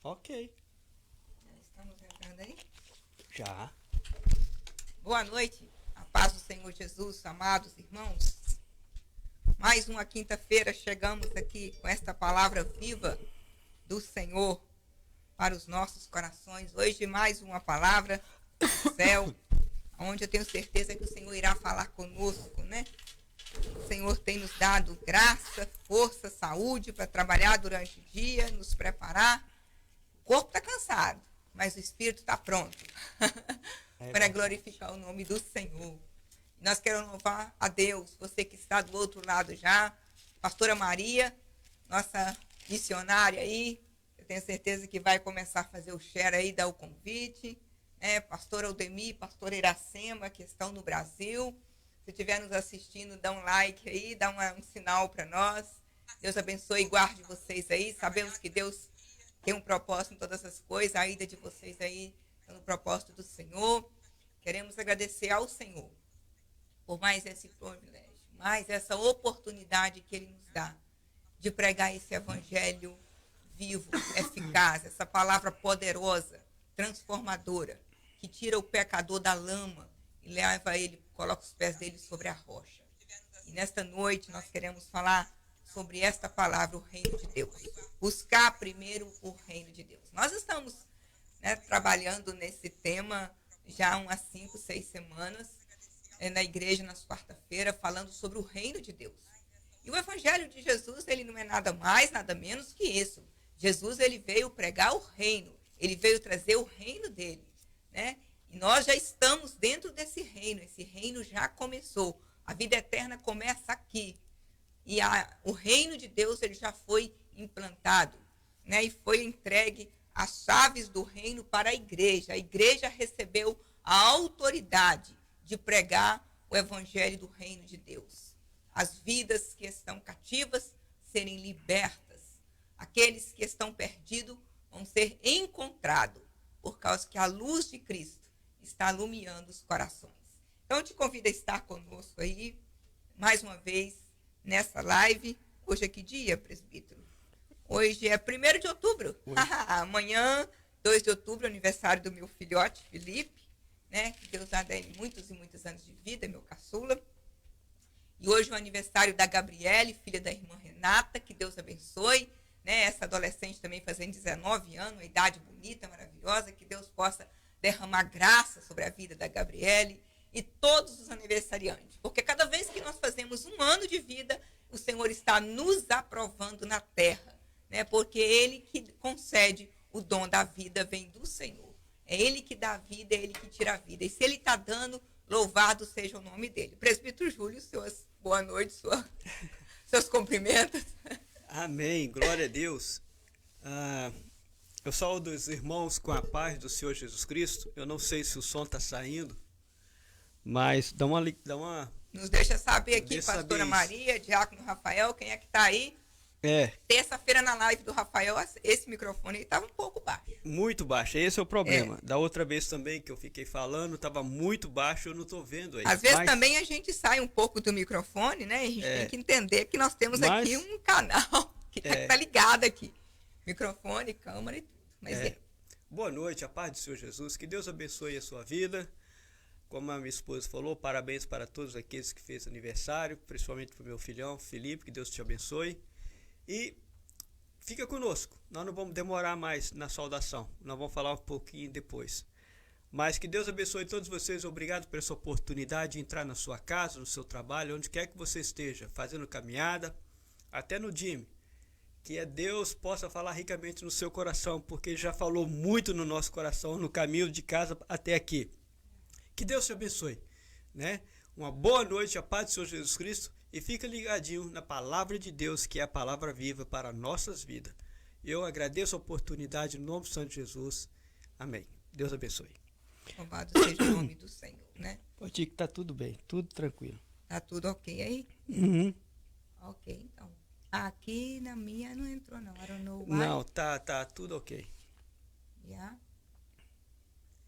Ok. Já estamos entrando aí? Já. Boa noite, a paz do Senhor Jesus, amados irmãos. Mais uma quinta-feira chegamos aqui com esta palavra viva do Senhor para os nossos corações. Hoje mais uma palavra do céu, onde eu tenho certeza que o Senhor irá falar conosco, né? O Senhor tem nos dado graça, força, saúde para trabalhar durante o dia, nos preparar. O corpo está cansado, mas o espírito está pronto para glorificar o nome do Senhor. Nós queremos louvar a Deus, você que está do outro lado já, pastora Maria, nossa missionária aí, eu tenho certeza que vai começar a fazer o share aí, dar o convite, né? Pastora Aldemir, pastora Iracema, que estão no Brasil. Se estiver nos assistindo, dá um like aí, dá um sinal para nós. Deus abençoe e guarde vocês aí. Sabemos que Deus tem um propósito em todas as coisas. A ida de vocês aí está no propósito do Senhor. Queremos agradecer ao Senhor por mais esse privilégio, mais essa oportunidade que Ele nos dá de pregar esse evangelho vivo, eficaz, essa palavra poderosa, transformadora, que tira o pecador da lama e leva ele, coloca os pés dele sobre a rocha. E nesta noite nós queremos falar sobre esta palavra, o reino de Deus. Buscar primeiro o reino de Deus. Nós estamos, né, trabalhando nesse tema já há umas 5, 6 semanas, na igreja, nas quarta-feiras, falando sobre o reino de Deus. E o evangelho de Jesus, ele não é nada mais, nada menos que isso. Jesus, ele veio pregar o reino. Ele veio trazer o reino dele, né? E nós já estamos dentro desse reino. Esse reino já começou. A vida eterna começa aqui. E o reino de Deus, ele já foi implantado, né? E foi entregue as chaves do reino para a igreja. A igreja recebeu a autoridade de pregar o evangelho do reino de Deus. As vidas que estão cativas serem libertas. Aqueles que estão perdidos vão ser encontrados, por causa que a luz de Cristo está iluminando os corações. Então eu te convido a estar conosco aí, mais uma vez, nessa live. Hoje é que dia, presbítero? Hoje é 1º de outubro. Amanhã, 2 de outubro, aniversário do meu filhote, Felipe, né? Que Deus dá a ele muitos e muitos anos de vida, meu caçula. E hoje é o aniversário da Gabriele, filha da irmã Renata, que Deus abençoe, né? Essa adolescente também fazendo 19 anos, uma idade bonita, maravilhosa, que Deus possa derramar graça sobre a vida da Gabriele e todos os aniversariantes. Porque cada vez que nós fazemos um ano de vida, o Senhor está nos aprovando na terra, né? Porque Ele que concede o dom da vida vem do Senhor. É Ele que dá a vida, é Ele que tira a vida. E se Ele está dando, louvado seja o nome dele. Presbítero Júlio, boa noite, seus cumprimentos. Amém. Glória a Deus. Eu saúdo os irmãos com a paz do Senhor Jesus Cristo. Eu não sei se o som está saindo, mas dá uma... Nos deixa saber aqui, pastora Maria, diácono Rafael, quem é que está aí? Terça-feira na live do Rafael, esse microfone estava um pouco baixo. Muito baixo, esse é o problema. Da outra vez também que eu fiquei falando, estava muito baixo, eu não estou vendo aí. Às vezes também a gente sai um pouco do microfone, né? A gente tem que entender que nós temos aqui um canal que está ligado aqui. Microfone, câmera e tudo. Boa noite, a paz do Senhor Jesus, que Deus abençoe a sua vida. Como a minha esposa falou, parabéns para todos aqueles que fez aniversário, principalmente para o meu filhão, Felipe, que Deus te abençoe. E fica conosco, nós não vamos demorar mais na saudação, nós vamos falar um pouquinho depois. Mas que Deus abençoe todos vocês, obrigado por essa oportunidade de entrar na sua casa, no seu trabalho, onde quer que você esteja, fazendo caminhada, até no gym. Que Deus possa falar ricamente no seu coração, porque Ele já falou muito no nosso coração, no caminho de casa até aqui. Que Deus te abençoe, né? Uma boa noite, a paz do Senhor Jesus Cristo. E fica ligadinho na palavra de Deus, que é a palavra viva para nossas vidas. Eu agradeço a oportunidade no nome do Santo Jesus. Amém. Deus abençoe. Louvado seja o nome do Senhor, né? Pode ir que tá tudo bem, tudo tranquilo. Tá tudo ok aí? Uhum. Ok, então. Aqui na minha não entrou não. I don't know why. Não, tá tudo ok. Yeah.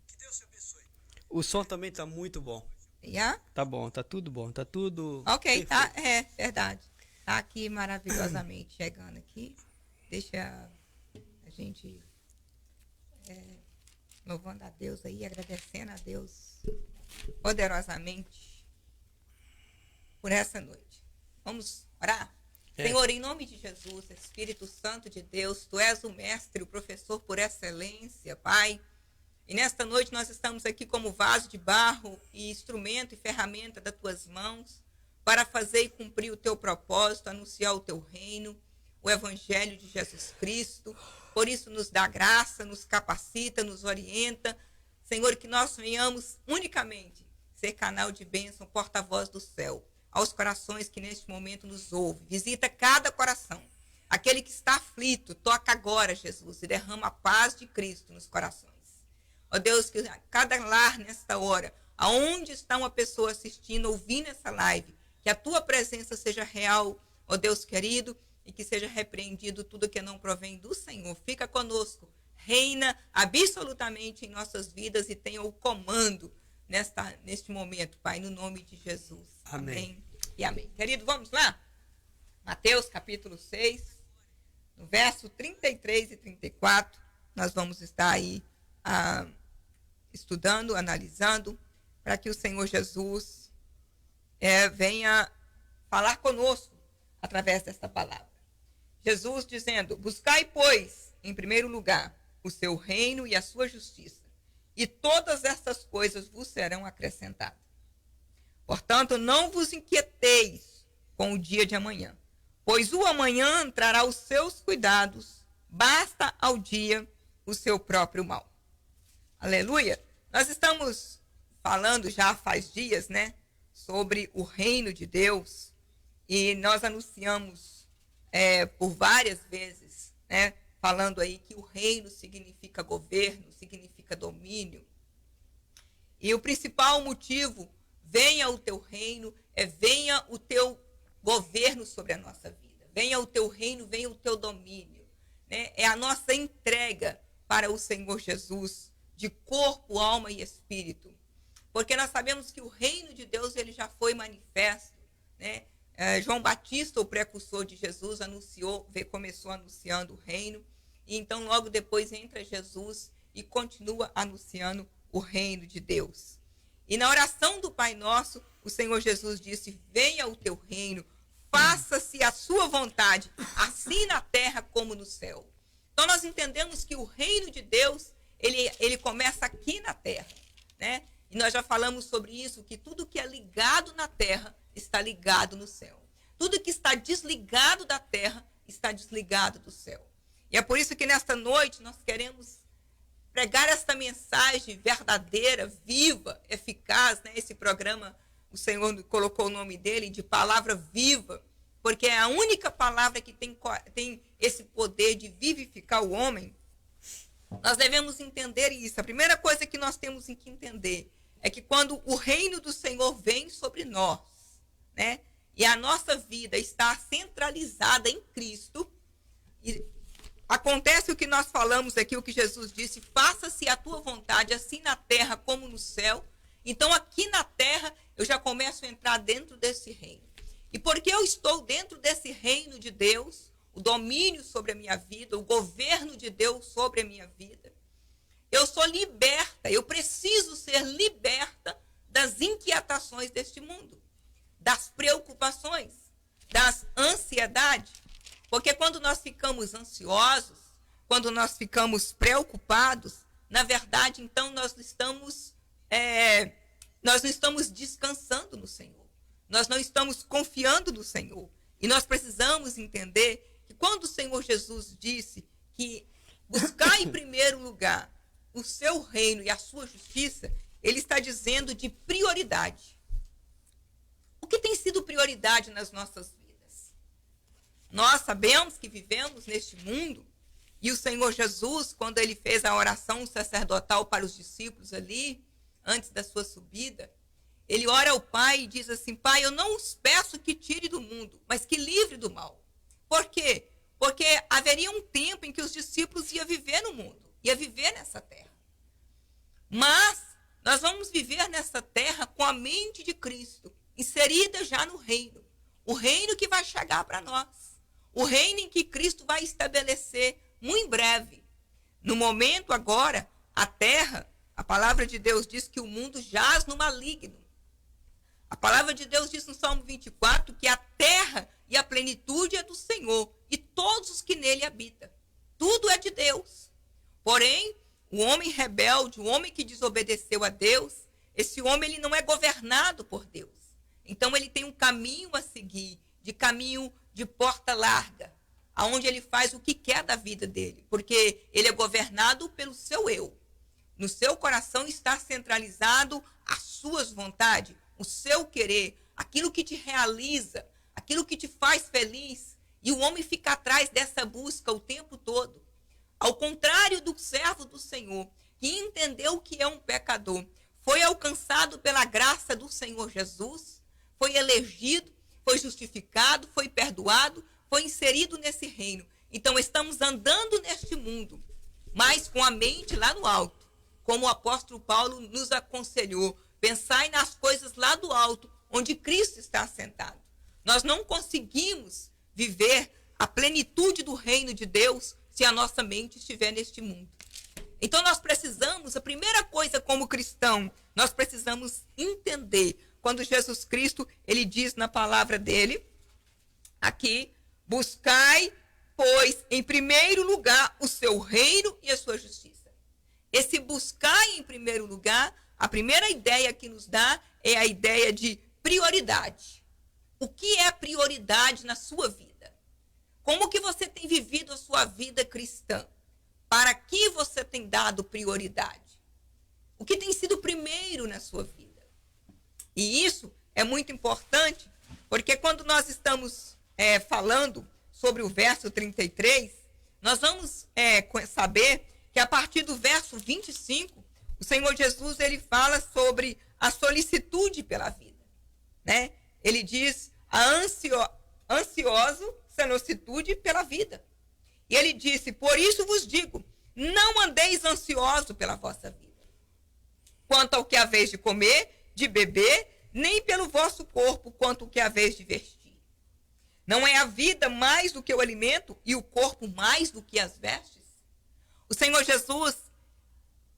Que Deus te abençoe. O som também tá muito bom. Yeah? Tá bom, tá tudo bom, tá tudo ok, perfeito. tá, é verdade. Tá aqui maravilhosamente chegando aqui. Deixa a gente louvando a Deus aí, agradecendo a Deus poderosamente por essa noite. Vamos orar? Senhor, em nome de Jesus, Espírito Santo de Deus, Tu és o mestre, o professor por excelência, Pai. E nesta noite nós estamos aqui como vaso de barro e instrumento e ferramenta das Tuas mãos para fazer e cumprir o Teu propósito, anunciar o Teu reino, o Evangelho de Jesus Cristo. Por isso nos dá graça, nos capacita, nos orienta. Senhor, que nós venhamos unicamente ser canal de bênção, porta-voz do céu, aos corações que neste momento nos ouvem. Visita cada coração. Aquele que está aflito, toca agora, Jesus, e derrama a paz de Cristo nos corações. Ó Deus, que cada lar nesta hora, aonde está uma pessoa assistindo, ouvindo essa live, que a Tua presença seja real, ó Deus querido, e que seja repreendido tudo que não provém do Senhor. Fica conosco, reina absolutamente em nossas vidas e tenha o comando neste momento, Pai, no nome de Jesus. Amém. E amém. Querido, vamos lá? Mateus capítulo 6, no verso 33 e 34, nós vamos estar aí estudando, analisando, para que o Senhor Jesus venha falar conosco através desta palavra. Jesus dizendo: buscai, pois, em primeiro lugar, o seu reino e a sua justiça, e todas estas coisas vos serão acrescentadas. Portanto, não vos inquieteis com o dia de amanhã, pois o amanhã trará os seus cuidados, basta ao dia o seu próprio mal. Aleluia! Nós estamos falando já faz dias, sobre o reino de Deus, e nós anunciamos por várias vezes, falando aí que o reino significa governo, significa domínio. E o principal motivo, venha o teu reino, venha o teu governo sobre a nossa vida. Venha o teu reino, venha o teu domínio. É a nossa entrega para o Senhor Jesus, de corpo, alma e espírito. Porque nós sabemos que o reino de Deus ele já foi manifesto. João Batista, o precursor de Jesus, começou anunciando o reino. E então logo depois entra Jesus e continua anunciando o reino de Deus. E na oração do Pai Nosso, o Senhor Jesus disse: venha o teu reino, faça-se a sua vontade, assim na terra como no céu. Então nós entendemos que o reino de Deus, ele começa aqui na terra, E nós já falamos sobre isso, que tudo que é ligado na terra está ligado no céu. Tudo que está desligado da terra está desligado do céu. E é por isso que nesta noite nós queremos pregar esta mensagem verdadeira, viva, eficaz, Esse programa, o Senhor colocou o nome dele de palavra viva, porque é a única palavra que tem esse poder de vivificar o homem. Nós devemos entender isso. A primeira coisa que nós temos que entender é que quando o reino do Senhor vem sobre nós, e a nossa vida está centralizada em Cristo, e acontece o que nós falamos aqui, o que Jesus disse: faça-se a tua vontade, assim na terra como no céu. Então aqui na terra eu já começo a entrar dentro desse reino. E porque eu estou dentro desse reino de Deus, o domínio sobre a minha vida, o governo de Deus sobre a minha vida, eu sou liberta, eu preciso ser liberta das inquietações deste mundo, das preocupações, das ansiedades. Porque quando nós ficamos ansiosos, quando nós ficamos preocupados, na verdade, então, nós não estamos descansando no Senhor. Nós não estamos confiando no Senhor. E nós precisamos entender que quando o Senhor Jesus disse que buscar em primeiro lugar o seu reino e a sua justiça, ele está dizendo de prioridade. O que tem sido prioridade nas nossas vidas? Nós sabemos que vivemos neste mundo, e o Senhor Jesus, quando ele fez a oração sacerdotal para os discípulos ali, antes da sua subida, ele ora ao Pai e diz assim: Pai, eu não os peço que tire do mundo, mas que livre do mal. Por quê? Porque haveria um tempo em que os discípulos iam viver no mundo, iam viver nessa terra. Mas nós vamos viver nessa terra com a mente de Cristo, inserida já no reino. O reino que vai chegar para nós. O reino em que Cristo vai estabelecer muito em breve. No momento agora, a terra, a palavra de Deus diz que o mundo jaz no maligno. A palavra de Deus diz no Salmo 24 que a terra e a plenitude é do Senhor e todos os que nele habitam. Tudo é de Deus. Porém, o homem rebelde, o homem que desobedeceu a Deus, esse homem ele não é governado por Deus. Então ele tem um caminho a seguir, de caminho de porta larga, aonde ele faz o que quer da vida dele, porque ele é governado pelo seu eu. No seu coração está centralizado as suas vontades, o seu querer, aquilo que te realiza, aquilo que te faz feliz. E o homem fica atrás dessa busca o tempo todo. Ao contrário do servo do Senhor, que entendeu que é um pecador, foi alcançado pela graça do Senhor Jesus, foi elegido, foi justificado, foi perdoado, foi inserido nesse reino. Então estamos andando neste mundo, mas com a mente lá no alto. Como o apóstolo Paulo nos aconselhou, pensai nas coisas lá do alto, onde Cristo está assentado. Nós não conseguimos viver a plenitude do reino de Deus se a nossa mente estiver neste mundo. Então nós precisamos, a primeira coisa como cristão, nós precisamos entender, quando Jesus Cristo, ele diz na palavra dele, aqui, buscai, pois, em primeiro lugar, o seu reino e a sua justiça. Esse buscar em primeiro lugar, a primeira ideia que nos dá é a ideia de prioridade. O que é prioridade na sua vida? Como que você tem vivido a sua vida cristã? Para que você tem dado prioridade? O que tem sido primeiro na sua vida? E isso é muito importante, porque quando nós estamos falando sobre o verso 33, nós vamos saber que a partir do verso 25, o Senhor Jesus ele fala sobre a solicitude pela vida, né? Ele diz ansioso solicitude pela vida. E ele disse, por isso vos digo, não andeis ansioso pela vossa vida, quanto ao que haveis de comer, de beber, nem pelo vosso corpo, quanto ao que haveis de vestir. Não é a vida mais do que o alimento e o corpo mais do que as vestes? O Senhor Jesus,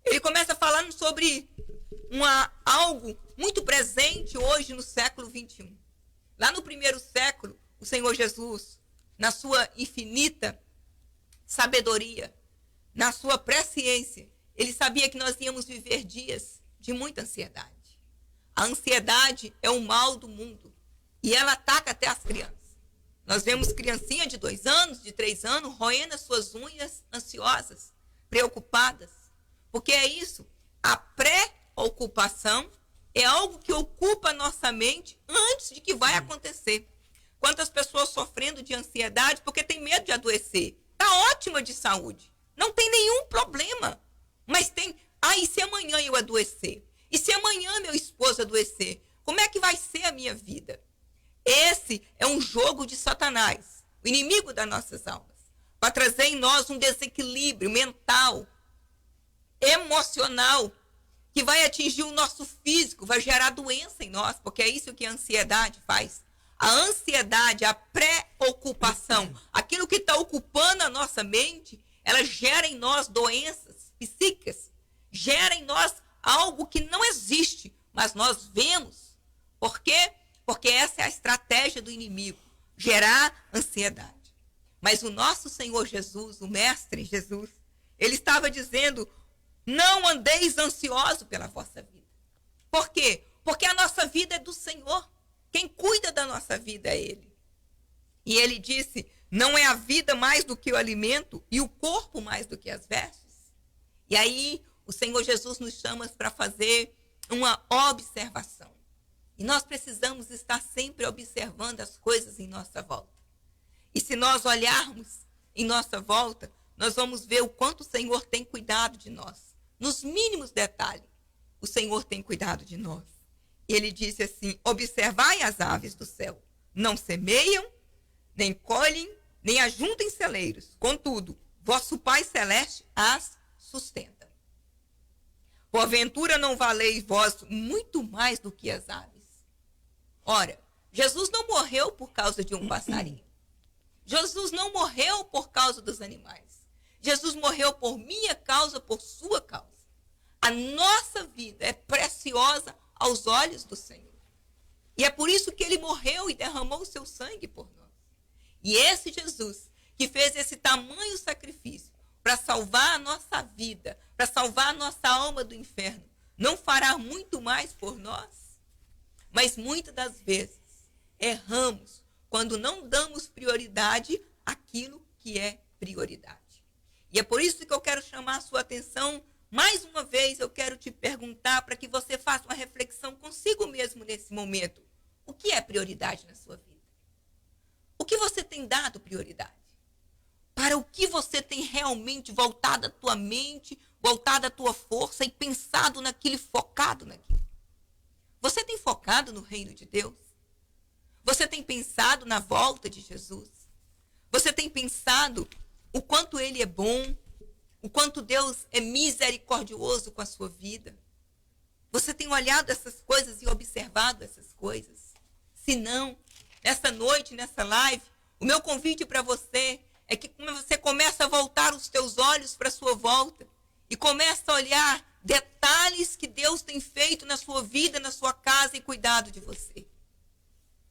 ele começa falando sobre algo muito presente hoje no século 21. Lá no primeiro século, o Senhor Jesus, na sua infinita sabedoria, na sua presciência, ele sabia que nós íamos viver dias de muita ansiedade. A ansiedade é o mal do mundo e ela ataca até as crianças. Nós vemos criancinha de 2 anos, de 3 anos, roendo as suas unhas ansiosas, preocupadas. Porque é isso, a pré-ocupação é algo que ocupa a nossa mente antes de que vai acontecer. Quantas pessoas sofrendo de ansiedade porque tem medo de adoecer? Está ótima de saúde, não tem nenhum problema. Mas tem, e se amanhã eu adoecer? E se amanhã meu esposo adoecer? Como é que vai ser a minha vida? Esse é um jogo de Satanás, o inimigo das nossas almas, para trazer em nós um desequilíbrio mental, emocional, que vai atingir o nosso físico, vai gerar doença em nós, porque é isso que a ansiedade faz. A ansiedade, a preocupação, aquilo que está ocupando a nossa mente, ela gera em nós doenças psíquicas, gera em nós algo que não existe, mas nós vemos. Por quê? Porque essa é a estratégia do inimigo, gerar ansiedade. Mas o nosso Senhor Jesus, o Mestre Jesus, ele estava dizendo, não andeis ansiosos pela vossa vida. Por quê? Porque a nossa vida é do Senhor. Quem cuida da nossa vida é Ele. E Ele disse, não é a vida mais do que o alimento e o corpo mais do que as vestes? E aí o Senhor Jesus nos chama para fazer uma observação. E nós precisamos estar sempre observando as coisas em nossa volta. E se nós olharmos em nossa volta, nós vamos ver o quanto o Senhor tem cuidado de nós. Nos mínimos detalhes, o Senhor tem cuidado de nós. E ele disse assim, observai as aves do céu, não semeiam, nem colhem, nem ajuntem celeiros. Contudo, vosso Pai Celeste as sustenta. Porventura não valeis vós muito mais do que as aves? Ora, Jesus não morreu por causa de um passarinho. Jesus não morreu por causa dos animais. Jesus morreu por minha causa, por sua causa. A nossa vida é preciosa aos olhos do Senhor. E é por isso que ele morreu e derramou o seu sangue por nós. E esse Jesus, que fez esse tamanho sacrifício para salvar a nossa vida, para salvar a nossa alma do inferno, não fará muito mais por nós? Mas muitas das vezes erramos quando não damos prioridade àquilo que é prioridade. E é por isso que eu quero chamar a sua atenção. Mais uma vez, eu quero te perguntar para que você faça uma reflexão consigo mesmo nesse momento. O que é prioridade na sua vida? O que você tem dado prioridade? Para o que você tem realmente voltado a tua mente, voltado a tua força e pensado naquilo e focado naquilo? Você tem focado no reino de Deus? Você tem pensado na volta de Jesus? Você tem pensado o quanto ele é bom, o quanto Deus é misericordioso com a sua vida? Você tem olhado essas coisas e observado essas coisas? Se não, nessa noite, nessa live, o meu convite para você é que você comece a voltar os teus olhos para a sua volta e comece a olhar detalhes que Deus tem feito na sua vida, na sua casa e cuidado de você.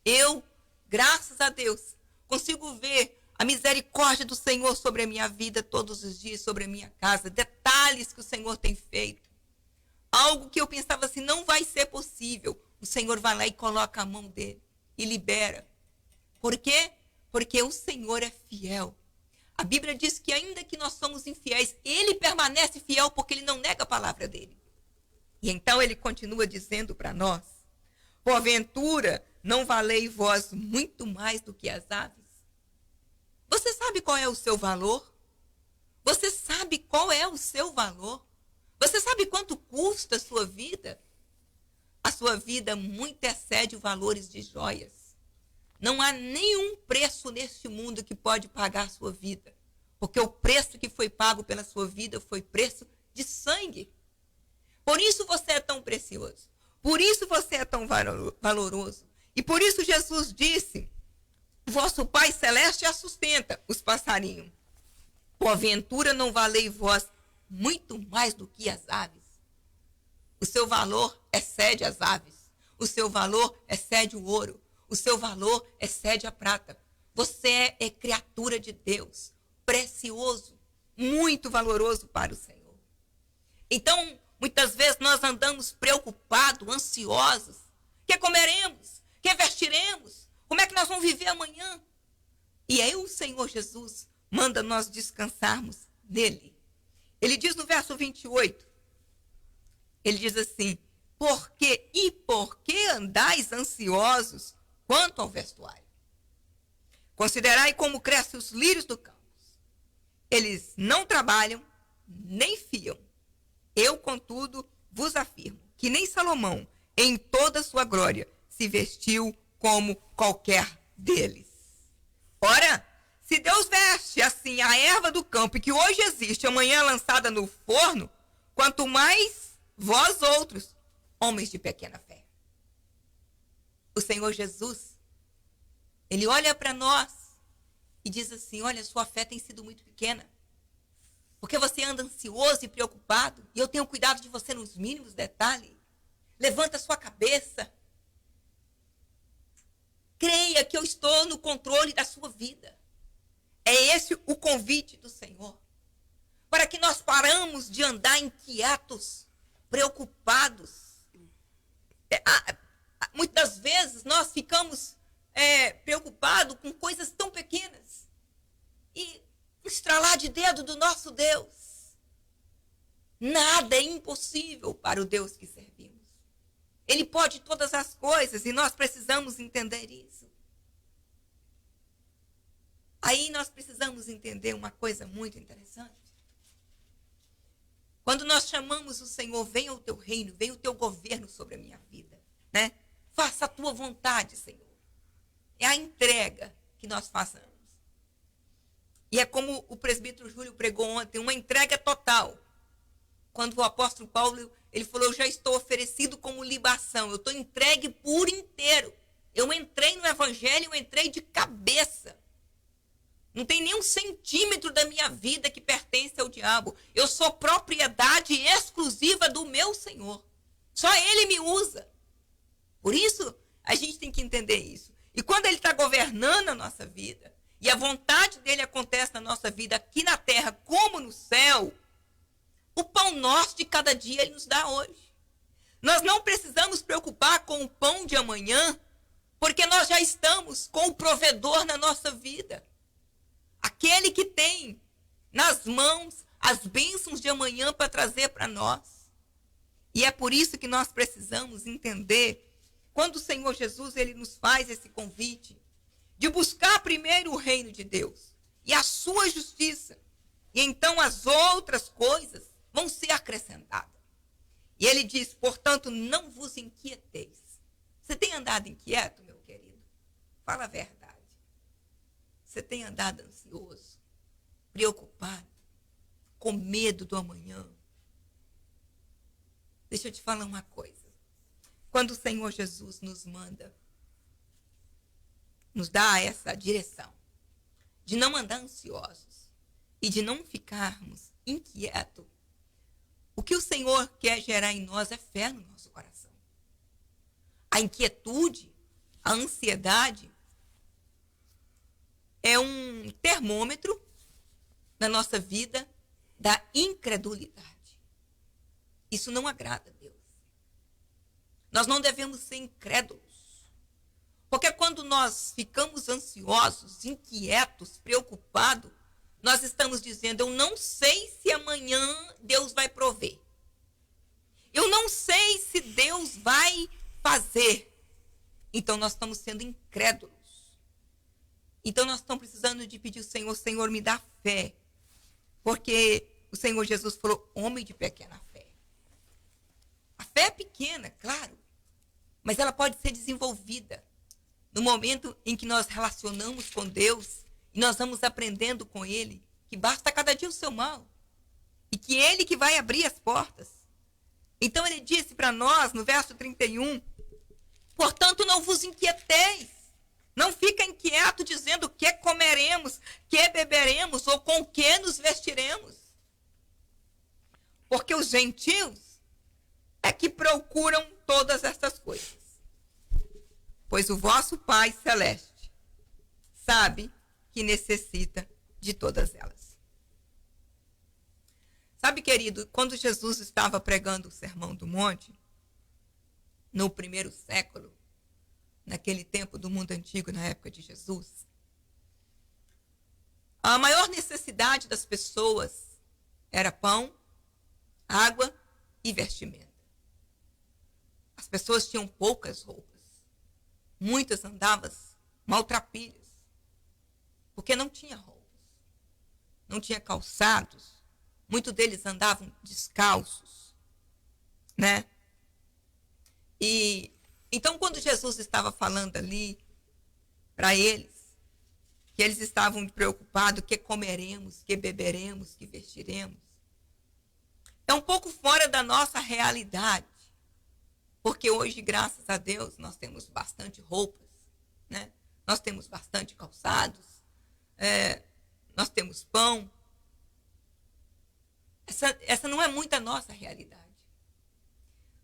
Eu, graças a Deus, consigo ver a misericórdia do Senhor sobre a minha vida todos os dias, sobre a minha casa, detalhes que o Senhor tem feito. Algo que eu pensava assim, não vai ser possível. O Senhor vai lá e coloca a mão dele e libera. Por quê? Porque o Senhor é fiel. A Bíblia diz que ainda que nós somos infiéis, ele permanece fiel porque ele não nega a palavra dele. E então ele continua dizendo para nós: porventura não valei vós muito mais do que as aves? Você sabe qual é o seu valor? Você sabe qual é o seu valor? Você sabe quanto custa a sua vida? A sua vida muito excede os valores de joias. Não há nenhum preço neste mundo que pode pagar a sua vida. Porque o preço que foi pago pela sua vida foi preço de sangue. Por isso você é tão precioso. Por isso você é tão valoroso. E por isso Jesus disse: vosso Pai Celeste a sustenta, os passarinhos. Porventura não valei vós muito mais do que as aves? O seu valor excede as aves. O seu valor excede o ouro. O seu valor excede a prata. Você é criatura de Deus, precioso, muito valoroso para o Senhor. Então, muitas vezes nós andamos preocupados, ansiosos. O que comeremos? O que vestiremos? Como é que nós vamos viver amanhã? E aí o Senhor Jesus manda nós descansarmos nele. Ele diz no verso 28, ele diz assim: por que andais ansiosos quanto ao vestuário? Considerai como crescem os lírios do campo. Eles não trabalham, nem fiam. Eu, contudo, vos afirmo que nem Salomão, em toda a sua glória, se vestiu como qualquer deles. Ora, se Deus veste assim a erva do campo, que hoje existe, amanhã lançada no forno, quanto mais vós outros, homens de pequena fé. O Senhor Jesus, ele olha para nós e diz assim: olha, sua fé tem sido muito pequena. Porque você anda ansioso e preocupado, e eu tenho cuidado de você nos mínimos detalhes. Levanta a sua cabeça. Creia que eu estou no controle da sua vida. É esse o convite do Senhor. Para que nós paramos de andar inquietos, preocupados. Muitas vezes nós ficamos preocupados com coisas tão pequenas. E estralar de dedo do nosso Deus. Nada é impossível para o Deus que servimos. Ele pode todas as coisas e nós precisamos entender isso. Aí nós precisamos entender uma coisa muito interessante. Quando nós chamamos o Senhor: venha o teu reino, venha o teu governo sobre a minha vida, né? Faça a tua vontade, Senhor. É a entrega que nós façamos. E é como o presbítero Júlio pregou ontem, uma entrega total. Quando o apóstolo Paulo, ele falou: eu já estou oferecido como libação, eu estou entregue por inteiro. Eu entrei no evangelho, eu entrei de cabeça. Não tem nem 1 centímetro da minha vida que pertence ao diabo. Eu sou propriedade exclusiva do meu Senhor. Só Ele me usa. Por isso, a gente tem que entender isso. E quando Ele está governando a nossa vida, e a vontade dEle acontece na nossa vida aqui na terra como no céu, o pão nosso de cada dia Ele nos dá hoje. Nós não precisamos preocupar com o pão de amanhã, porque nós já estamos com o provedor na nossa vida. Aquele que tem nas mãos as bênçãos de amanhã para trazer para nós. E é por isso que nós precisamos entender, quando o Senhor Jesus ele nos faz esse convite, de buscar primeiro o reino de Deus e a sua justiça. E então as outras coisas vão ser acrescentadas. E ele diz, portanto, não vos inquieteis. Você tem andado inquieto, meu querido? Fala a verdade. Você tem andado ansioso, preocupado, com medo do amanhã? Deixa eu te falar uma coisa. Quando o Senhor Jesus nos manda, nos dá essa direção de não andar ansiosos e de não ficarmos inquietos, o que o Senhor quer gerar em nós é fé no nosso coração. A inquietude, a ansiedade, é um termômetro na nossa vida da incredulidade. Isso não agrada a Deus. Nós não devemos ser incrédulos. Porque quando nós ficamos ansiosos, inquietos, preocupados, nós estamos dizendo, eu não sei se amanhã Deus vai prover. Eu não sei se Deus vai fazer. Então nós estamos sendo incrédulos. Então nós estamos precisando de pedir ao Senhor, Senhor, me dá fé. Porque o Senhor Jesus falou, homem de pequena fé. A fé é pequena, claro, mas ela pode ser desenvolvida no momento em que nós relacionamos com Deus e nós vamos aprendendo com Ele que basta cada dia o seu mal e que Ele que vai abrir as portas. Então Ele disse para nós no verso 31, portanto não vos inquieteis, não fica inquieto dizendo que comeremos, que beberemos ou com que nos vestiremos. Porque os gentios é que procuram todas essas coisas. Pois o vosso Pai Celeste sabe que necessita de todas elas. Sabe, querido, quando Jesus estava pregando o Sermão do Monte, no primeiro século, naquele tempo do mundo antigo, na época de Jesus, a maior necessidade das pessoas era pão, água e vestimenta. As pessoas tinham poucas roupas. Muitas andavam maltrapilhas, porque não tinha roupas, não tinha calçados. Muitos deles andavam descalços, né? E então, quando Jesus estava falando ali para eles, que eles estavam preocupados, que comeremos, que beberemos, que vestiremos, é um pouco fora da nossa realidade. Porque hoje, graças a Deus, nós temos bastante roupas, né? Nós temos bastante calçados, nós temos pão. Essa não é muito a nossa realidade.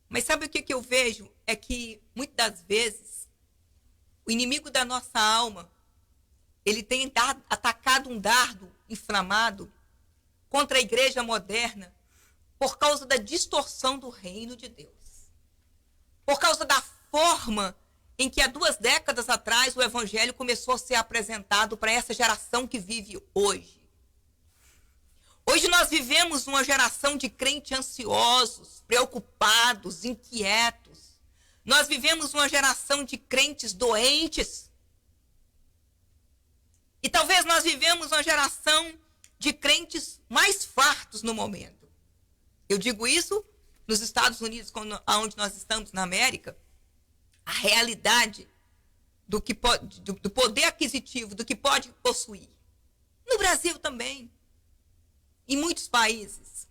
Mas sabe o que eu vejo? É que, muitas das vezes, o inimigo da nossa alma, ele tem atacado um dardo inflamado contra a igreja moderna por causa da distorção do reino de Deus. Por causa da forma em que há 2 décadas atrás o evangelho começou a ser apresentado para essa geração que vive hoje. Hoje nós vivemos uma geração de crentes ansiosos, preocupados, inquietos. Nós vivemos uma geração de crentes doentes. E talvez nós vivemos uma geração de crentes mais fartos no momento. Eu digo isso nos Estados Unidos, onde nós estamos, na América, a realidade do poder aquisitivo, do que pode possuir. No Brasil também. Em muitos países.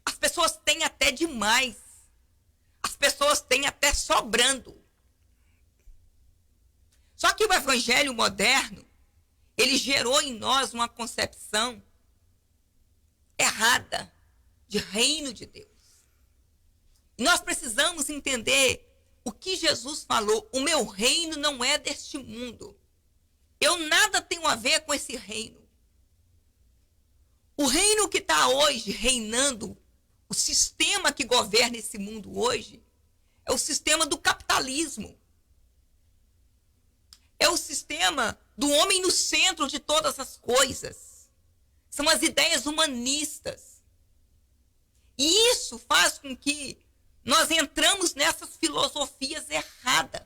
As pessoas têm até demais. As pessoas têm até sobrando. Só que o evangelho moderno, ele gerou em nós uma concepção errada de reino de Deus. E nós precisamos entender o que Jesus falou. O meu reino não é deste mundo. Eu nada tenho a ver com esse reino. O reino que está hoje reinando, o sistema que governa esse mundo hoje, é o sistema do capitalismo. É o sistema do homem no centro de todas as coisas. São as ideias humanistas. E isso faz com que nós entramos nessas filosofias erradas.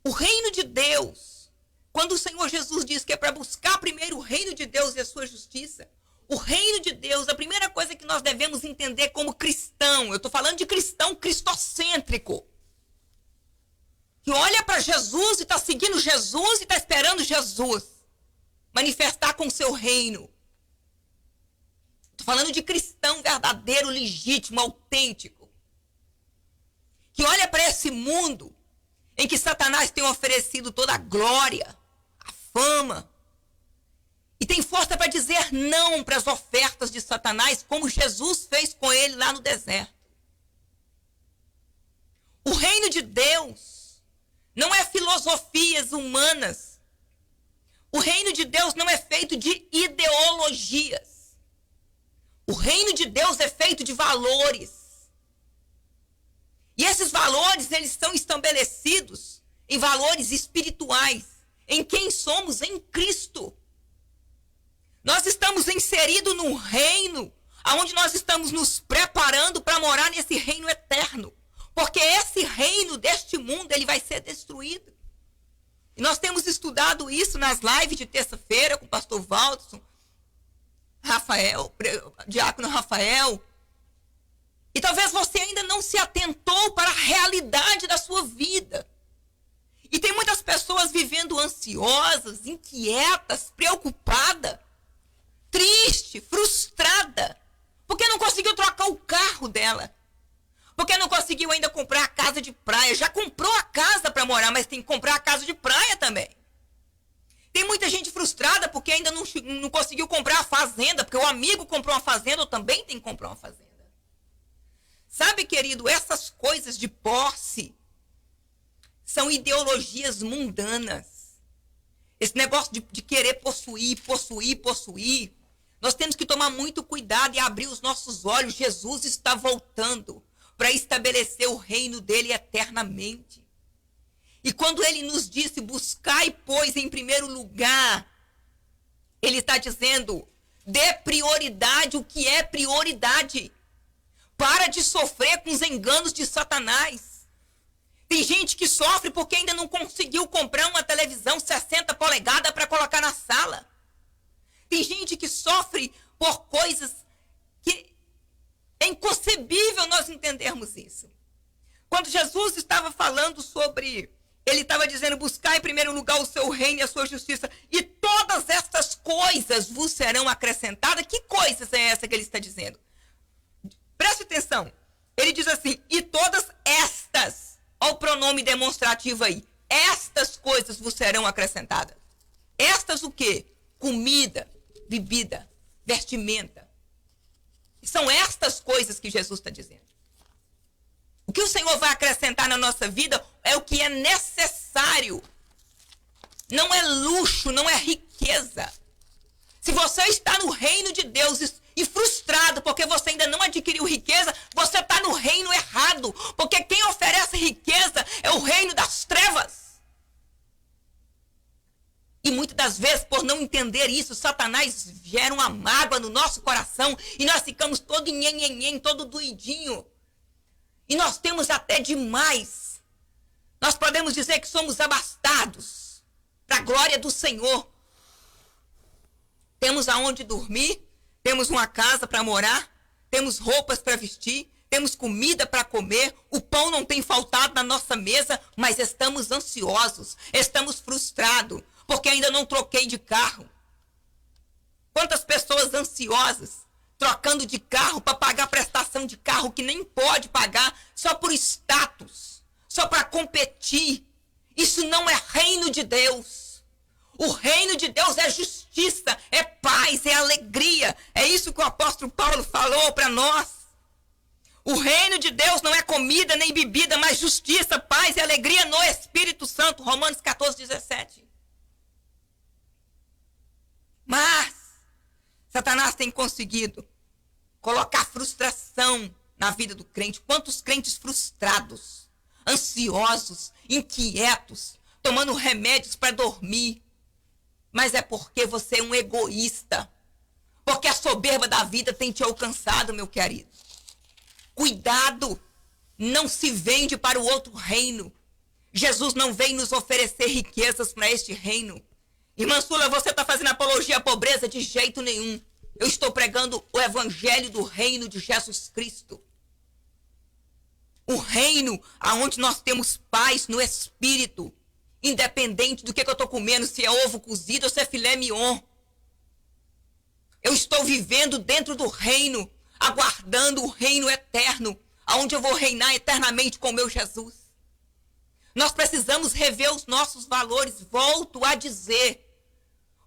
O reino de Deus, quando o Senhor Jesus diz que é para buscar primeiro o reino de Deus e a sua justiça, o reino de Deus, a primeira coisa que nós devemos entender como cristão, eu estou falando de cristão cristocêntrico, que olha para Jesus e está seguindo Jesus e está esperando Jesus manifestar com o seu reino. Estou falando de cristão verdadeiro, legítimo, autêntico, que olha para esse mundo em que Satanás tem oferecido toda a glória, a fama, e tem força para dizer não para as ofertas de Satanás, como Jesus fez com ele lá no deserto. O reino de Deus não é filosofias humanas. O reino de Deus não é feito de ideologias. O reino de Deus é feito de valores. E esses valores, eles são estabelecidos em valores espirituais, em quem somos em Cristo. Nós estamos inseridos num reino onde nós estamos nos preparando para morar nesse reino eterno. Porque esse reino deste mundo, ele vai ser destruído. E nós temos estudado isso nas lives de terça-feira com o pastor Waldson, Rafael, diácono Rafael. E talvez você ainda não se atentou para a realidade da sua vida. E tem muitas pessoas vivendo ansiosas, inquietas, preocupadas, triste, frustrada, porque não conseguiu trocar o carro dela, porque não conseguiu ainda comprar a casa de praia. Já comprou a casa para morar, mas tem que comprar a casa de praia também. Tem muita gente frustrada porque ainda não conseguiu comprar a fazenda, porque o amigo comprou uma fazenda, eu também tenho que comprar uma fazenda. Sabe, querido, essas coisas de posse são ideologias mundanas. Esse negócio de querer possuir. Nós temos que tomar muito cuidado e abrir os nossos olhos. Jesus está voltando para estabelecer o reino dele eternamente. E quando ele nos disse, buscai, pois, em primeiro lugar, ele está dizendo, dê prioridade o que é prioridade. Para de sofrer com os enganos de Satanás. Tem gente que sofre porque ainda não conseguiu comprar uma televisão 60 polegadas para colocar na sala. Tem gente que sofre por coisas que é inconcebível nós entendermos isso. Quando Jesus estava falando sobre, ele estava dizendo, buscar em primeiro lugar o seu reino e a sua justiça, e todas estas coisas vos serão acrescentadas. Que coisas é essa que ele está dizendo? Preste atenção. Ele diz assim, e todas estas, olha o pronome demonstrativo aí, estas coisas vos serão acrescentadas. Estas o quê? Comida, bebida, vestimenta. E são estas coisas que Jesus está dizendo. O que o Senhor vai acrescentar na nossa vida é o que é necessário. Não é luxo, não é riqueza. Se você está no reino de Deus e frustrado porque você ainda não adquiriu riqueza, você está no reino errado. Porque quem oferece riqueza é o reino das trevas. E muitas das vezes, por não entender isso, Satanás gera uma mágoa no nosso coração e nós ficamos todo nhenhenhen, todo doidinho. E nós temos até demais. Nós podemos dizer que somos abastados para a glória do Senhor. Temos aonde dormir, temos uma casa para morar, temos roupas para vestir, temos comida para comer, o pão não tem faltado na nossa mesa, mas estamos ansiosos, estamos frustrados, porque ainda não troquei de carro. Quantas pessoas ansiosas, trocando de carro para pagar prestação de carro que nem pode pagar, só por status, só para competir. Isso não é reino de Deus. O reino de Deus é justiça, é paz, é alegria. É isso que o apóstolo Paulo falou para nós. O reino de Deus não é comida nem bebida, mas justiça, paz e alegria no Espírito Santo. Romanos 14, 17. Mas Satanás tem conseguido colocar frustração na vida do crente. Quantos crentes frustrados, ansiosos, inquietos, tomando remédios para dormir. Mas é porque você é um egoísta. Porque a soberba da vida tem te alcançado, meu querido. Cuidado, não se vende para o outro reino. Jesus não vem nos oferecer riquezas para este reino. Irmã Sula, você está fazendo apologia à pobreza? De jeito nenhum. Eu estou pregando o evangelho do reino de Jesus Cristo. O reino onde nós temos paz no espírito. Independente do que eu estou comendo, se é ovo cozido ou se é filé mignon. Eu estou vivendo dentro do reino, aguardando o reino eterno, onde eu vou reinar eternamente com o meu Jesus. Nós precisamos rever os nossos valores. Volto a dizer,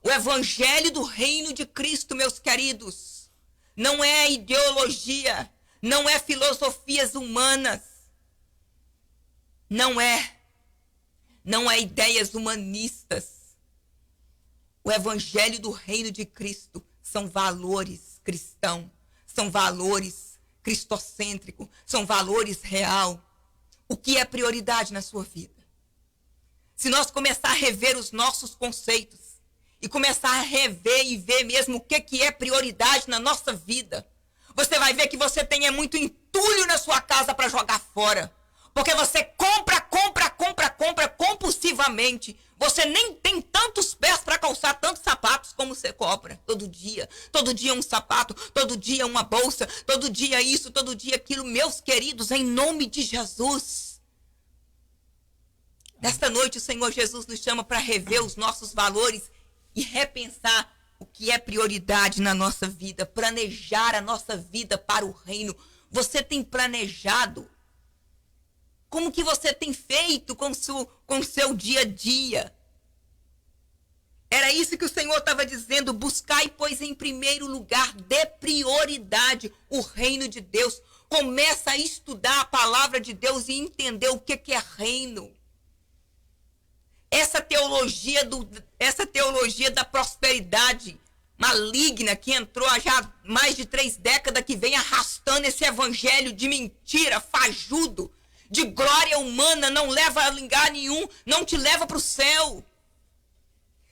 o evangelho do reino de Cristo, meus queridos, não é ideologia, não é filosofias humanas, não é ideias humanistas. O evangelho do reino de Cristo são valores cristãos, são valores cristocêntricos, são valores real. O que é prioridade na sua vida? Se nós começar a rever os nossos conceitos e começar a rever e ver mesmo o que é prioridade na nossa vida, você vai ver que você tem muito entulho na sua casa para jogar fora. Porque você compra compulsivamente. Você nem tem tantos pés para calçar tantos sapatos como você compra todo dia. Todo dia um sapato, todo dia uma bolsa, todo dia isso, todo dia aquilo. Meus queridos, em nome de Jesus. Nesta noite o Senhor Jesus nos chama para rever os nossos valores e repensar o que é prioridade na nossa vida. Planejar a nossa vida para o reino. Você tem planejado? Como que você tem feito com o seu dia a dia? Era isso que o Senhor estava dizendo. Buscai, pois, em primeiro lugar, dê prioridade o reino de Deus. Começa a estudar a palavra de Deus e entender o que é reino. Essa teologia da prosperidade maligna que entrou há já mais de 3 décadas, que vem arrastando esse evangelho de mentira, fajudo, de glória humana, não leva a lugar nenhum, não te leva para o céu.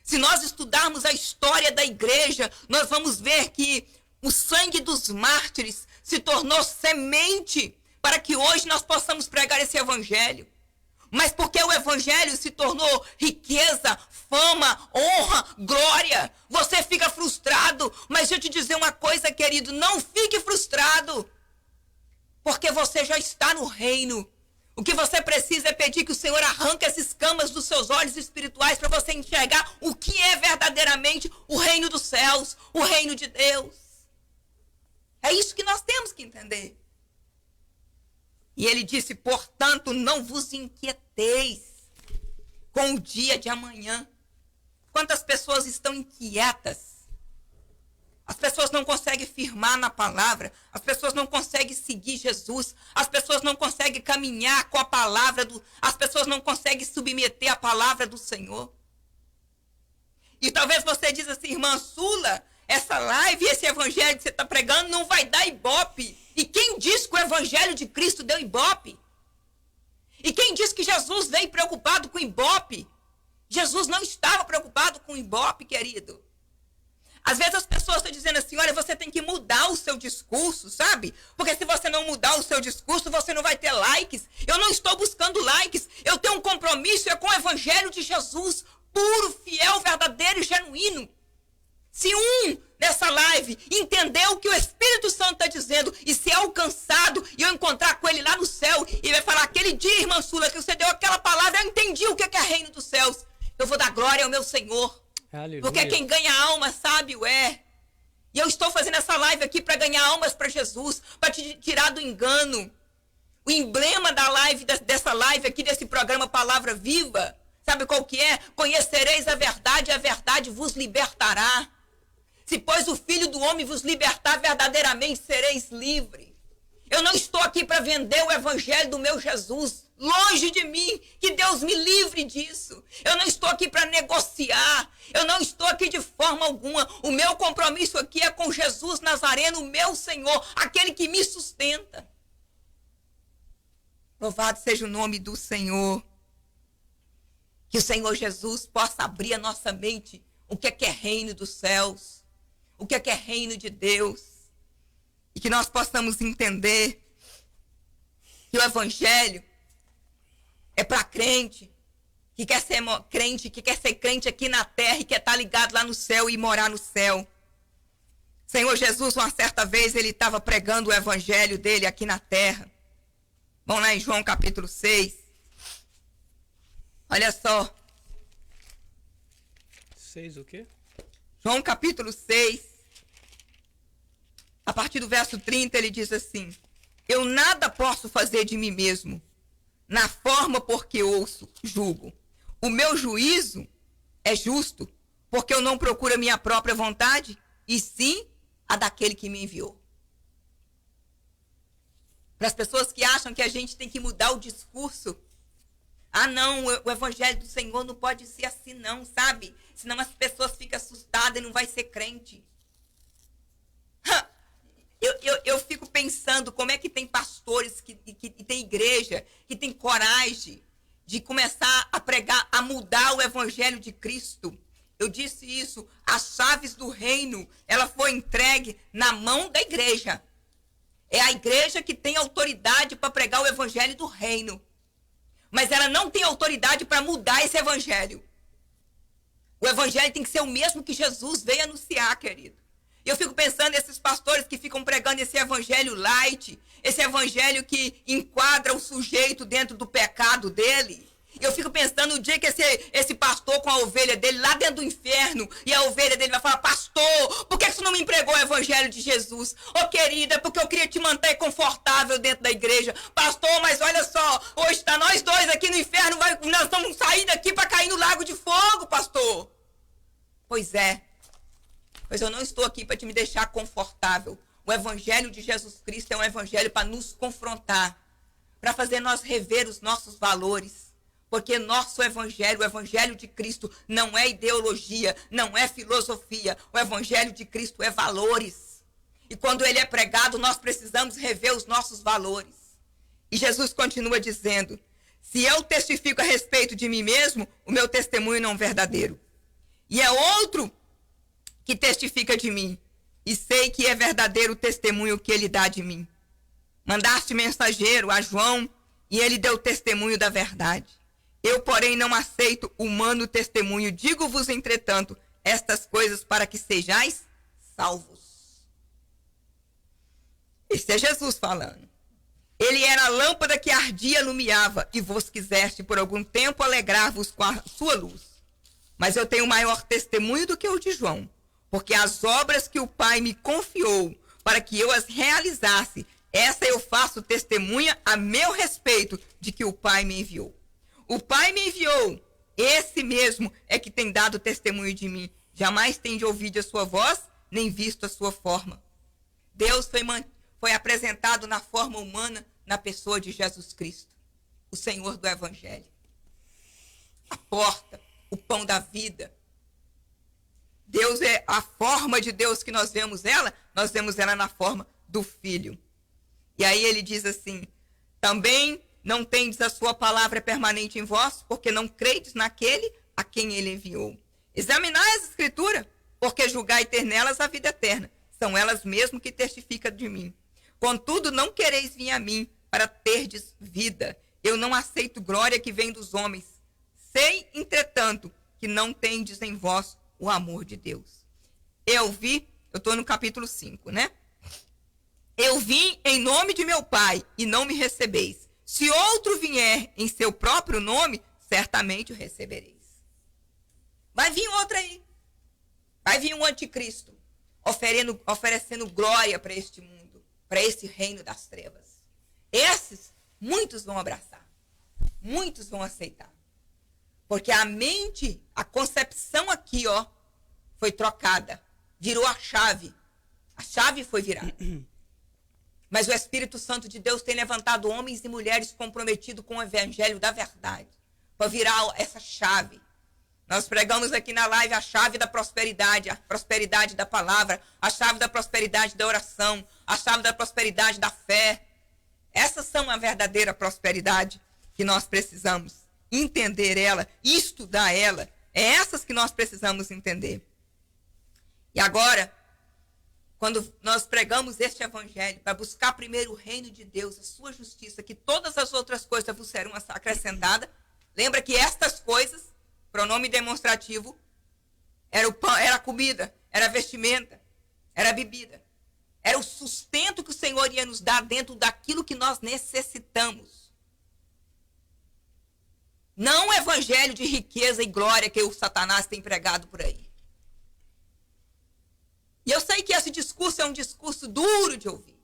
Se nós estudarmos a história da igreja, nós vamos ver que o sangue dos mártires se tornou semente para que hoje nós possamos pregar esse evangelho. Mas porque o evangelho se tornou riqueza, fama, honra, glória, você fica frustrado. Mas deixa eu te dizer uma coisa, querido, não fique frustrado, porque você já está no reino. O que você precisa é pedir que o Senhor arranque essas escamas dos seus olhos espirituais para você enxergar o que é verdadeiramente o reino dos céus, o reino de Deus. É isso que nós temos que entender. E ele disse, portanto, não vos inquieteis com o dia de amanhã. Quantas pessoas estão inquietas? As pessoas não conseguem firmar na palavra. As pessoas não conseguem seguir Jesus. As pessoas não conseguem caminhar com a palavra. As pessoas não conseguem submeter a palavra do Senhor. E talvez você diz assim, irmã Sula, essa live, esse evangelho que você está pregando não vai dar ibope. E quem diz que o evangelho de Cristo deu ibope? E quem diz que Jesus veio preocupado com ibope? Jesus não estava preocupado com ibope, querido. Às vezes as pessoas estão dizendo assim, olha, você tem que mudar o seu discurso, sabe? Porque se você não mudar o seu discurso, você não vai ter likes. Eu não estou buscando likes. Eu tenho um compromisso com o evangelho de Jesus, puro, fiel, verdadeiro e genuíno. Se nessa live entender o que o Espírito Santo está dizendo e ser alcançado e eu encontrar com ele lá no céu e vai falar, aquele dia, irmã Sula, que você deu aquela palavra, eu entendi o que é reino dos céus. Eu vou dar glória ao meu Senhor. Aleluia. Porque quem ganha alma sabe o é. E eu estou fazendo essa live aqui para ganhar almas para Jesus, para te tirar do engano. O emblema da live, dessa live aqui, desse programa Palavra Viva, Sabe qual que é? Conhecereis a verdade vos libertará. Se, pois, o Filho do Homem vos libertar, verdadeiramente sereis livres. Eu não estou aqui para vender o evangelho do meu Jesus. Longe de mim, que Deus me livre disso. Eu não estou aqui para negociar. Eu não estou aqui de forma alguma. O meu compromisso aqui é com Jesus Nazareno, o meu Senhor, aquele que me sustenta. Louvado seja o nome do Senhor. Que o Senhor Jesus possa abrir a nossa mente. O que é reino dos céus? O que é reino de Deus? E que nós possamos entender que o evangelho é para crente, que quer ser crente, que quer ser crente aqui na terra e quer estar ligado lá no céu e morar no céu. Senhor Jesus, uma certa vez, ele estava pregando o evangelho dele aqui na terra. Vamos lá em João capítulo 6. Olha só. 6 o quê? João capítulo 6. A partir do verso 30, ele diz assim: eu nada posso fazer de mim mesmo, na forma porque ouço, julgo. O meu juízo é justo, porque eu não procuro a minha própria vontade, e sim a daquele que me enviou. Para as pessoas que acham que a gente tem que mudar o discurso, ah não, o evangelho do Senhor não pode ser assim não, sabe? Senão as pessoas ficam assustadas e não vai ser crente. Eu fico pensando como é que tem pastores que tem igreja que tem coragem de começar a pregar, a mudar o evangelho de Cristo. Eu disse isso, as chaves do reino, ela foi entregue na mão da igreja. É a igreja que tem autoridade para pregar o evangelho do reino. Mas ela não tem autoridade para mudar esse evangelho. O evangelho tem que ser o mesmo que Jesus veio anunciar, querido. E eu fico pensando nesses pastores que ficam pregando esse evangelho light, esse evangelho que enquadra o sujeito dentro do pecado dele. E eu fico pensando no dia que esse pastor com a ovelha dele lá dentro do inferno, e a ovelha dele vai falar: pastor, por que você não me empregou o evangelho de Jesus? Ô querida, porque eu queria te manter confortável dentro da igreja. Pastor, mas olha só, hoje está nós dois aqui no inferno, nós vamos sair daqui para cair no lago de fogo, pastor. Pois é. Mas eu não estou aqui para te me deixar confortável. O evangelho de Jesus Cristo é um evangelho para nos confrontar, para fazer nós rever os nossos valores. Porque nosso evangelho, o evangelho de Cristo, não é ideologia, não é filosofia. O evangelho de Cristo é valores. E quando ele é pregado, nós precisamos rever os nossos valores. E Jesus continua dizendo: se eu testifico a respeito de mim mesmo, o meu testemunho não é verdadeiro. E é outro que testifica de mim, e sei que é verdadeiro o testemunho que ele dá de mim. Mandaste mensageiro a João, e ele deu testemunho da verdade. Eu, porém, não aceito humano testemunho. Digo-vos, entretanto, estas coisas para que sejais salvos. Esse é Jesus falando. Ele era a lâmpada que ardia e alumiava, e vos quiseste por algum tempo alegrar-vos com a sua luz. Mas eu tenho maior testemunho do que o de João, porque as obras que o Pai me confiou para que eu as realizasse, essa eu faço testemunha a meu respeito de que o Pai me enviou. O Pai me enviou, esse mesmo é que tem dado testemunho de mim. Jamais tem de ouvir a sua voz, nem visto a sua forma. Deus foi apresentado na forma humana, na pessoa de Jesus Cristo, o Senhor do Evangelho. A porta, o pão da vida. Deus é a forma de Deus que nós vemos ela na forma do Filho. E aí ele diz assim: também não tendes a sua palavra permanente em vós, porque não credes naquele a quem ele enviou. Examinai as Escrituras, porque julgai ter nelas a vida eterna. São elas mesmo que testificam de mim. Contudo, não quereis vir a mim para terdes vida. Eu não aceito glória que vem dos homens. Sei, entretanto, que não tendes em vós o amor de Deus. Eu estou no capítulo 5, né? Eu vim em nome de meu Pai e não me recebeis. Se outro vier em seu próprio nome, certamente o recebereis. Vai vir outro aí. Vai vir um anticristo, oferecendo glória para este mundo, para esse reino das trevas. Esses, muitos vão abraçar. Muitos vão aceitar. Porque a mente, a concepção aqui, ó, foi trocada. Virou a chave. A chave foi virada. Mas o Espírito Santo de Deus tem levantado homens e mulheres comprometidos com o evangelho da verdade. Para virar essa chave. Nós pregamos aqui na live a chave da prosperidade, a prosperidade da palavra, a chave da prosperidade da oração, a chave da prosperidade da fé. Essas são a verdadeira prosperidade que nós precisamos entender ela, estudar ela. É essas que nós precisamos entender. E agora, quando nós pregamos este evangelho para buscar primeiro o reino de Deus, a sua justiça, que todas as outras coisas vos serão acrescentadas, lembra que estas coisas, pronome demonstrativo, era o pão, era a comida, era a vestimenta, era a bebida. Era o sustento que o Senhor ia nos dar dentro daquilo que nós necessitamos. Não o evangelho de riqueza e glória que o Satanás tem pregado por aí. E eu sei que esse discurso é um discurso duro de ouvir.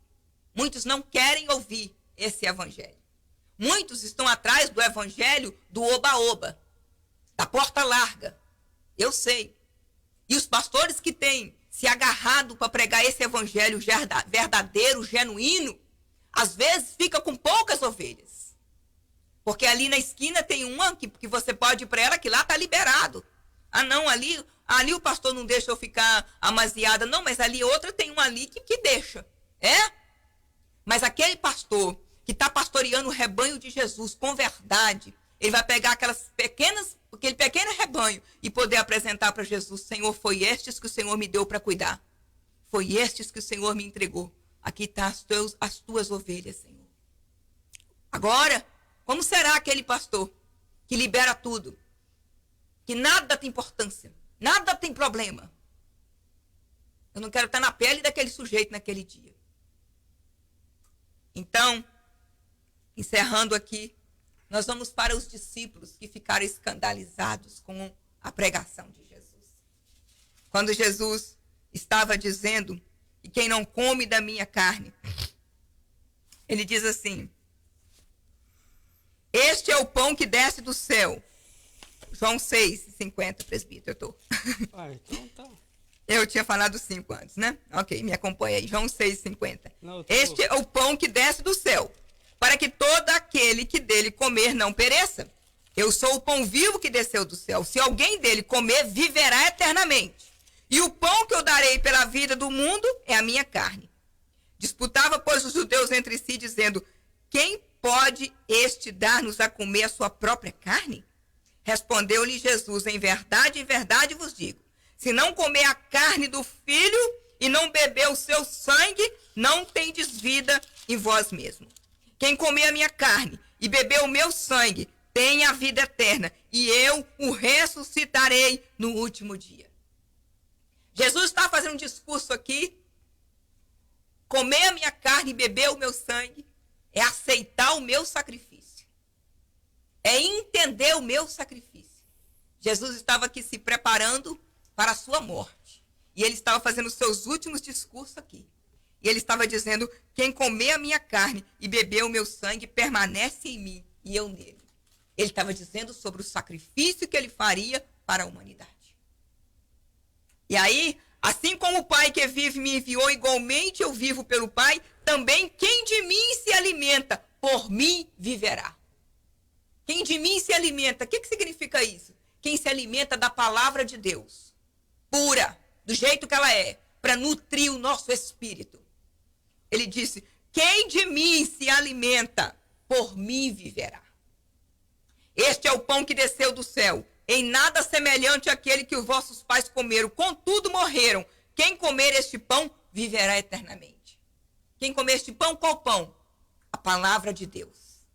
Muitos não querem ouvir esse evangelho. Muitos estão atrás do evangelho do oba-oba, da porta larga. Eu sei. E os pastores que têm se agarrado para pregar esse evangelho verdadeiro, genuíno, às vezes fica com poucas ovelhas. Porque ali na esquina tem uma que você pode ir para ela, que lá está liberado. Ah, não, ali o pastor não deixa eu ficar amaziada. Não, mas ali outra tem uma ali que deixa. É? Mas aquele pastor que está pastoreando o rebanho de Jesus com verdade, ele vai pegar aquele pequeno rebanho e poder apresentar para Jesus: Senhor, foi estes que o Senhor me deu para cuidar. Foi estes que o Senhor me entregou. Aqui estão as tuas ovelhas, Senhor. Agora, como será aquele pastor que libera tudo? Que nada tem importância, nada tem problema. Eu não quero estar na pele daquele sujeito naquele dia. Então, encerrando aqui, nós vamos para os discípulos que ficaram escandalizados com a pregação de Jesus. Quando Jesus estava dizendo que quem não come da minha carne, ele diz assim: este é o pão que desce do céu. João 6,50, presbítero. Então tá. Eu tinha falado 5 antes, né? Ok, me acompanha aí. João 6,50. Este é o pão que desce do céu, para que todo aquele que dele comer não pereça. Eu sou o pão vivo que desceu do céu. Se alguém dele comer, viverá eternamente. E o pão que eu darei pela vida do mundo é a minha carne. Disputava, pois, os judeus entre si, dizendo: quem pode este dar-nos a comer a sua própria carne? Respondeu-lhe Jesus: em verdade vos digo, se não comer a carne do Filho e não beber o seu sangue, não tendes vida em vós mesmos. Quem comer a minha carne e beber o meu sangue tem a vida eterna, e eu o ressuscitarei no último dia. Jesus está fazendo um discurso aqui. Comer a minha carne e beber o meu sangue é aceitar o meu sacrifício. É entender o meu sacrifício. Jesus estava aqui se preparando para a sua morte. E ele estava fazendo os seus últimos discursos aqui. E ele estava dizendo: quem comer a minha carne e beber o meu sangue permanece em mim e eu nele. Ele estava dizendo sobre o sacrifício que ele faria para a humanidade. E aí, assim como o Pai que vive me enviou, igualmente eu vivo pelo Pai, também quem de mim se alimenta, por mim viverá. Quem de mim se alimenta, o que significa isso? Quem se alimenta da palavra de Deus, pura, do jeito que ela é, para nutrir o nosso espírito. Ele disse: quem de mim se alimenta, por mim viverá. Este é o pão que desceu do céu, em nada semelhante àquele que os vossos pais comeram, contudo morreram. Quem comer este pão, viverá eternamente. Quem comer este pão, qual pão? A palavra de Deus.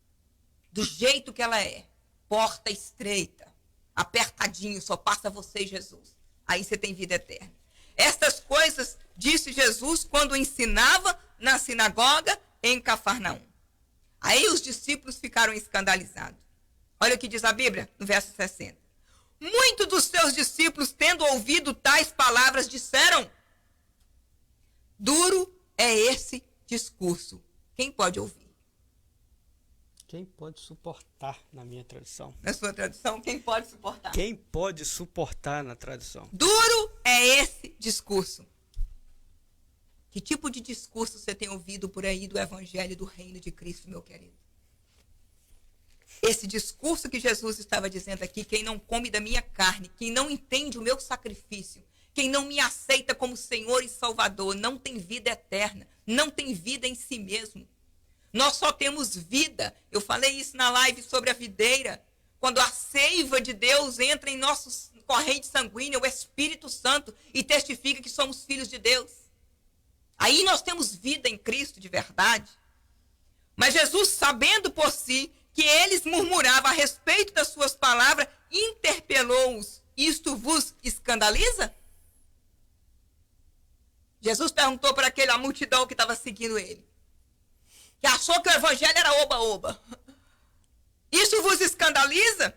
Do jeito que ela é, porta estreita, apertadinho, só passa você e Jesus. Aí você tem vida eterna. Estas coisas disse Jesus quando ensinava na sinagoga em Cafarnaum. Aí os discípulos ficaram escandalizados. Olha o que diz a Bíblia, no verso 60. Muitos dos seus discípulos, tendo ouvido tais palavras, disseram: duro é esse discurso. Quem pode ouvir? Quem pode suportar na minha tradução? Na sua tradução, quem pode suportar? Quem pode suportar na tradução? Duro é esse discurso. Que tipo de discurso você tem ouvido por aí do evangelho do reino de Cristo, meu querido? Esse discurso que Jesus estava dizendo aqui, quem não come da minha carne, quem não entende o meu sacrifício, quem não me aceita como Senhor e Salvador, não tem vida eterna, não tem vida em si mesmo. Nós só temos vida. Eu falei isso na live sobre a videira. Quando a seiva de Deus entra em nossa corrente sanguínea, o Espírito Santo, e testifica que somos filhos de Deus. Aí nós temos vida em Cristo de verdade. Mas Jesus, sabendo por si que eles murmuravam a respeito das suas palavras, interpelou-os. Isto vos escandaliza? Jesus perguntou para aquela multidão que estava seguindo ele, que achou que o evangelho era oba-oba. Isso vos escandaliza?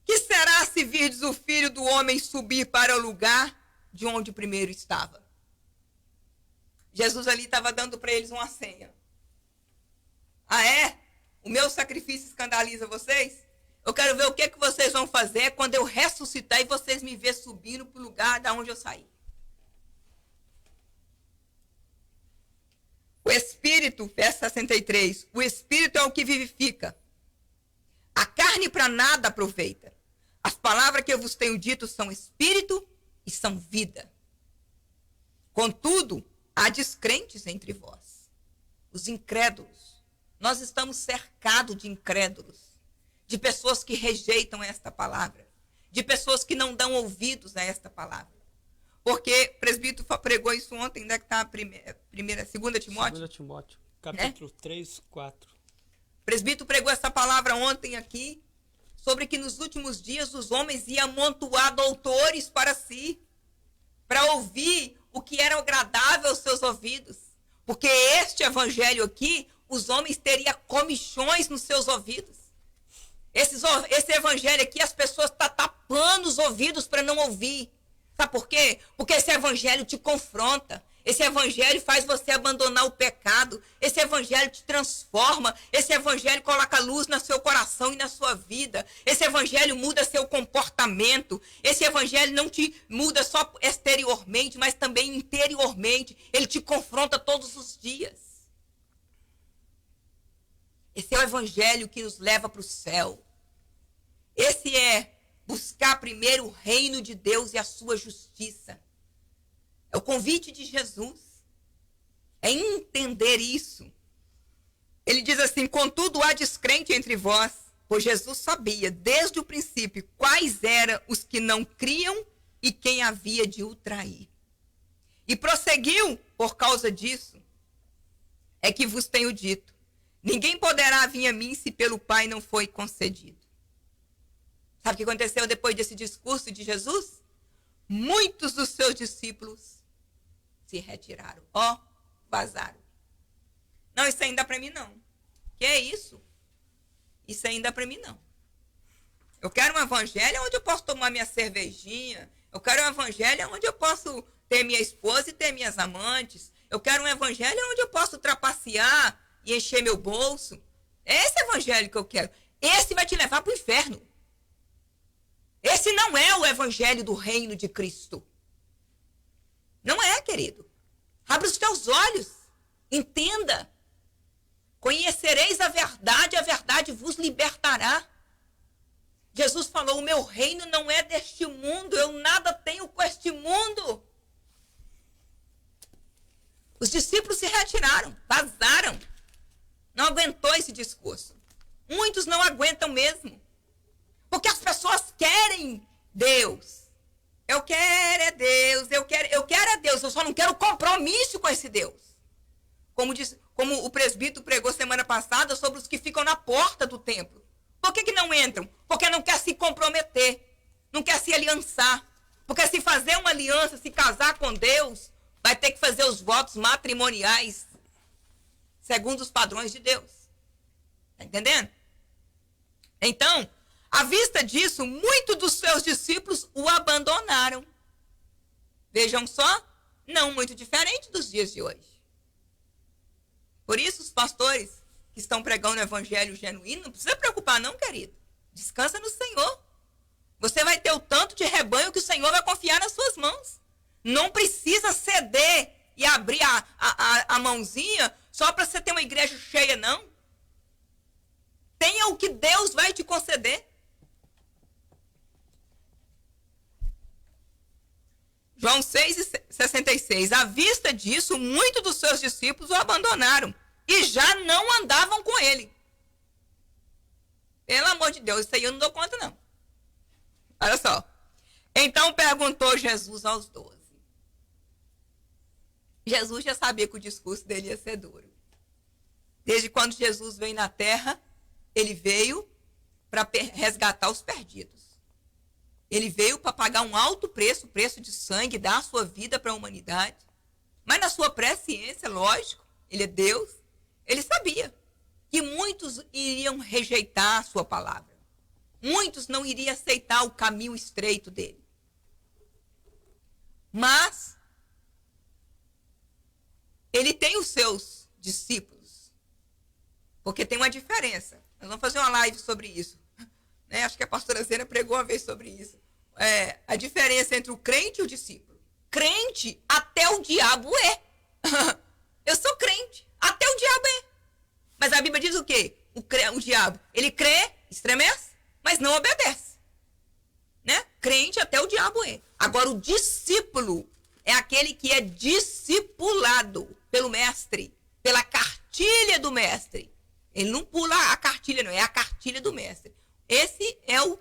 Que será se virdes o Filho do Homem subir para o lugar de onde primeiro estava? Jesus ali estava dando para eles uma senha. Ah, é? O meu sacrifício escandaliza vocês? Eu quero ver o que vocês vão fazer quando eu ressuscitar e vocês me ver subindo para o lugar da onde eu saí. O Espírito, verso 63, o Espírito é o que vivifica. A carne para nada aproveita. As palavras que eu vos tenho dito são Espírito e são vida. Contudo, há descrentes entre vós, os incrédulos. Nós estamos cercados de incrédulos, de pessoas que rejeitam esta palavra, de pessoas que não dão ouvidos a esta palavra. Porque o presbítero pregou isso ontem, onde é que está a segunda Timóteo? 2 Timóteo, capítulo 3, 4. O presbítero pregou essa palavra ontem aqui, sobre que nos últimos dias os homens iam amontoar doutores para si, para ouvir o que era agradável aos seus ouvidos. Porque este evangelho aqui, os homens teriam comichões nos seus ouvidos. Esse evangelho aqui, as pessoas estão tapando os ouvidos para não ouvir. Sabe por quê? Porque esse evangelho te confronta. Esse evangelho faz você abandonar o pecado. Esse evangelho te transforma. Esse evangelho coloca luz no seu coração e na sua vida. Esse evangelho muda seu comportamento. Esse evangelho não te muda só exteriormente, mas também interiormente. Ele te confronta todos os dias. Esse é o evangelho que nos leva para o céu. Esse é buscar primeiro o reino de Deus e a sua justiça. É o convite de Jesus. É entender isso. Ele diz assim: contudo há descrente entre vós, pois Jesus sabia desde o princípio quais eram os que não criam e quem havia de o trair. E prosseguiu por causa disso. É que vos tenho dito: ninguém poderá vir a mim se pelo Pai não foi concedido. Sabe o que aconteceu depois desse discurso de Jesus? Muitos dos seus discípulos se retiraram. Vazaram. Não, isso ainda para mim não. Que é isso? Isso ainda para mim não. Eu quero um evangelho onde eu posso tomar minha cervejinha. Eu quero um evangelho onde eu posso ter minha esposa e ter minhas amantes. Eu quero um evangelho onde eu posso trapacear e encher meu bolso. É esse evangelho que eu quero. Esse vai te levar para o inferno. Esse não é o evangelho do reino de Cristo. Não é, querido. Abra os teus olhos. Entenda. Conhecereis a verdade vos libertará. Jesus falou: o meu reino não é deste mundo, eu nada tenho com este mundo. Os discípulos se retiraram, vazaram. Não aguentou esse discurso. Muitos não aguentam mesmo. Porque as pessoas querem Deus. Eu quero é Deus, eu quero é Deus, eu só não quero compromisso com esse Deus. Como o presbítero pregou semana passada sobre os que ficam na porta do templo. Por que não entram? Porque não quer se comprometer, não quer se aliançar. Porque se fazer uma aliança, se casar com Deus, vai ter que fazer os votos matrimoniais segundo os padrões de Deus. Está entendendo? Então, à vista disso, muitos dos seus discípulos o abandonaram. Vejam só, não muito diferente dos dias de hoje. Por isso, os pastores que estão pregando o evangelho genuíno, não precisa preocupar não, querido. Descansa no Senhor. Você vai ter o tanto de rebanho que o Senhor vai confiar nas suas mãos. Não precisa ceder e abrir a mãozinha só para você ter uma igreja cheia, não. Tenha o que Deus vai te conceder. João 6,66. À vista disso, muitos dos seus discípulos o abandonaram e já não andavam com ele. Pelo amor de Deus, isso aí eu não dou conta, não. Olha só. Então perguntou Jesus aos 12. Jesus já sabia que o discurso dele ia ser duro. Desde quando Jesus veio na terra, ele veio para resgatar os perdidos. Ele veio para pagar um alto preço, preço de sangue, dar a sua vida para a humanidade. Mas na sua presciência, lógico, ele é Deus, ele sabia que muitos iriam rejeitar a sua palavra. Muitos não iriam aceitar o caminho estreito dele. Mas ele tem os seus discípulos. Porque tem uma diferença. Nós vamos fazer uma live sobre isso. Né? Acho que a pastora Zena pregou uma vez sobre isso. A diferença entre o crente e o discípulo. Crente, até o diabo é. Eu sou crente, até o diabo é. Mas a Bíblia diz o quê? O diabo, ele crê, estremece, mas não obedece. Né? Crente, até o diabo é. Agora, o discípulo é aquele que é discipulado pelo mestre, pela cartilha do mestre. Ele não pula a cartilha, não, é a cartilha do mestre. Esse é o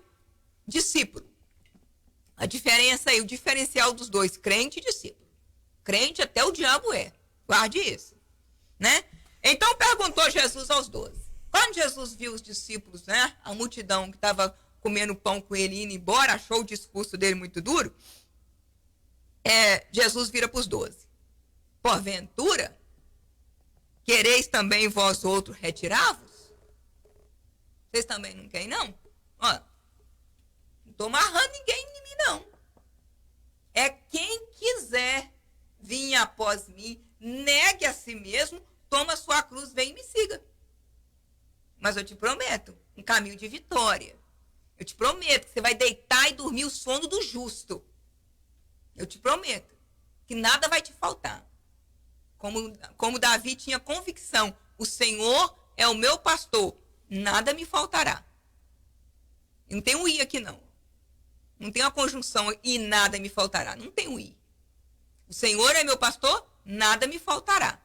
discípulo. A diferença aí, o diferencial dos dois, crente e discípulo. Crente até o diabo é. Guarde isso. Né? Então perguntou Jesus aos 12. Quando Jesus viu os discípulos, né, a multidão que estava comendo pão com ele e indo embora, achou o discurso dele muito duro, Jesus vira para os 12. Porventura, quereis também vós outros retirar-vos? Vocês também não querem, não? Ó, não estou amarrando ninguém em mim, não. É quem quiser vir após mim, negue a si mesmo, toma a sua cruz, vem e me siga. Mas eu te prometo, um caminho de vitória. Eu te prometo que você vai deitar e dormir o sono do justo. Eu te prometo que nada vai te faltar. Como Davi tinha convicção, o Senhor é o meu pastor, nada me faltará. Não tem um i aqui, não. Não tem uma conjunção e nada me faltará. Não tem um i. O Senhor é meu pastor, nada me faltará.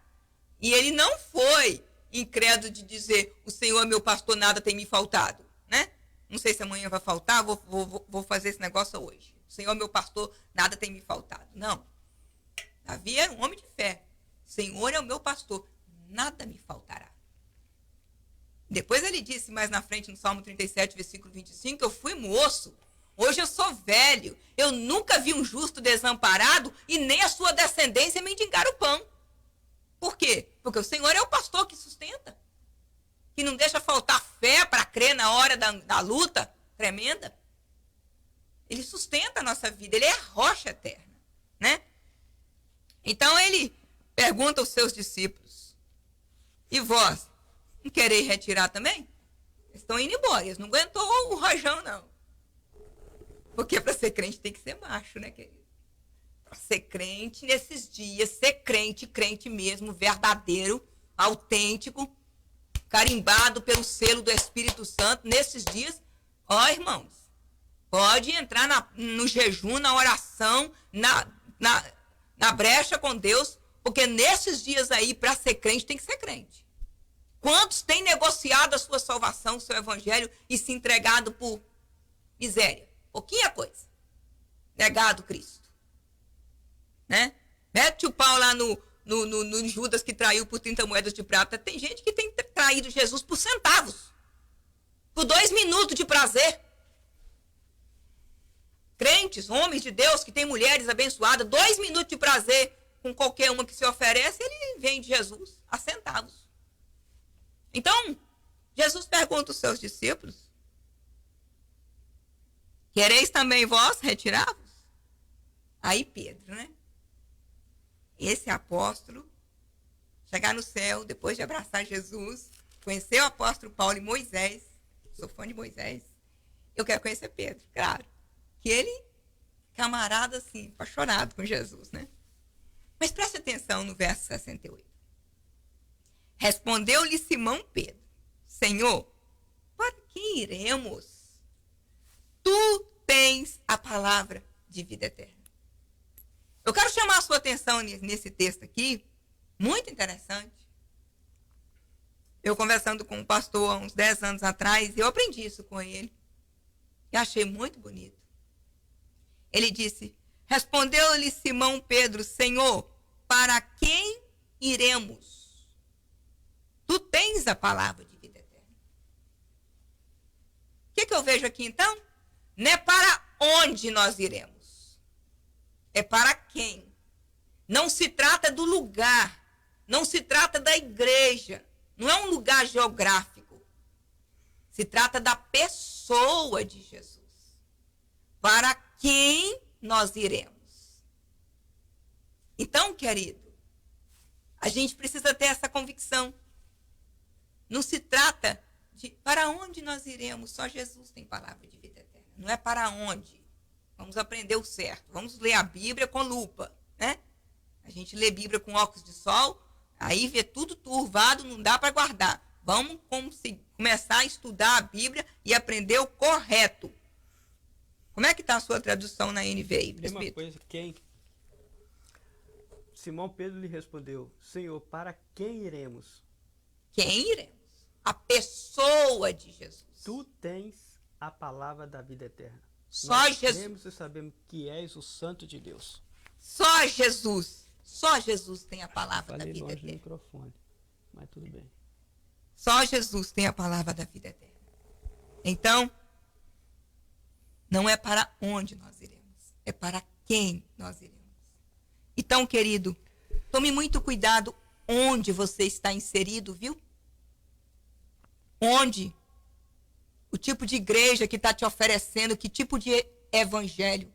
E ele não foi incrédulo de dizer, o Senhor é meu pastor, nada tem me faltado. Né? Não sei se amanhã vai faltar, vou fazer esse negócio hoje. O Senhor é meu pastor, nada tem me faltado. Não. Davi era um homem de fé. O Senhor é o meu pastor, nada me faltará. Depois ele disse mais na frente, no Salmo 37, versículo 25, eu fui moço, hoje eu sou velho, eu nunca vi um justo desamparado e nem a sua descendência mendigar o pão. Por quê? Porque o Senhor é o pastor que sustenta, que não deixa faltar fé para crer na hora da luta tremenda. Ele sustenta a nossa vida, ele é a rocha eterna, né? Então ele pergunta aos seus discípulos, e vós, não quereis retirar também? Eles estão indo embora, eles não aguentou o rojão, não. Porque para ser crente tem que ser macho, né, querido? Para ser crente nesses dias, ser crente, crente mesmo, verdadeiro, autêntico, carimbado pelo selo do Espírito Santo, nesses dias, ó, irmãos, pode entrar no jejum, na oração, na brecha com Deus, porque nesses dias aí, para ser crente, tem que ser crente. Quantos têm negociado a sua salvação, o seu evangelho, e se entregado por miséria? Pouquinha coisa. Negado Cristo. Né? Mete o pau lá no Judas que traiu por 30 moedas de prata. Tem gente que tem traído Jesus por centavos. Por 2 minutos de prazer. Crentes, homens de Deus, que têm mulheres abençoadas, 2 minutos de prazer com qualquer uma que se oferece, ele vem de Jesus a centavos. Então, Jesus pergunta aos seus discípulos, quereis também vós retirar-vos? Aí Pedro, né? Esse apóstolo, chegar no céu, depois de abraçar Jesus, conhecer o apóstolo Paulo e Moisés, sou fã de Moisés, eu quero conhecer Pedro, claro. Que ele, camarada assim, apaixonado com Jesus, né? Mas preste atenção no verso 68. Respondeu-lhe Simão Pedro, Senhor, para que iremos? Tu tens a palavra de vida eterna. Eu quero chamar a sua atenção nesse texto aqui, muito interessante. Eu conversando com um pastor há uns 10 anos atrás, eu aprendi isso com ele. E achei muito bonito. Ele disse, respondeu-lhe Simão Pedro, Senhor, para quem iremos? Tu tens a palavra de vida eterna. O que eu vejo aqui então? Não é para onde nós iremos. É para quem. Não se trata do lugar. Não se trata da igreja. Não é um lugar geográfico. Se trata da pessoa de Jesus. Para quem nós iremos? Então, querido, a gente precisa ter essa convicção. Não se trata de para onde nós iremos. Só Jesus tem palavra de vida eterna. Não é para onde. Vamos aprender o certo. Vamos ler a Bíblia com lupa, né? A gente lê Bíblia com óculos de sol, aí vê tudo turvado, não dá para guardar. Vamos começar a estudar a Bíblia e aprender o correto. Como é que está a sua tradução na NVI, presbítero? Mesma coisa, quem? Simão Pedro lhe respondeu, Senhor, para quem iremos? Quem iremos? A pessoa de Jesus. Tu tens a palavra da vida eterna. Só Nós Jesus. cremos e sabemos que és o Santo de Deus. Só Jesus. Só Jesus tem a palavra da Falei vida longe do eterna. microfone, mas tudo bem. Só Jesus tem a palavra da vida eterna. Então, não é para onde nós iremos, é para quem nós iremos. Então, querido, tome muito cuidado onde você está inserido, viu? Onde? O tipo de igreja que está te oferecendo, que tipo de evangelho?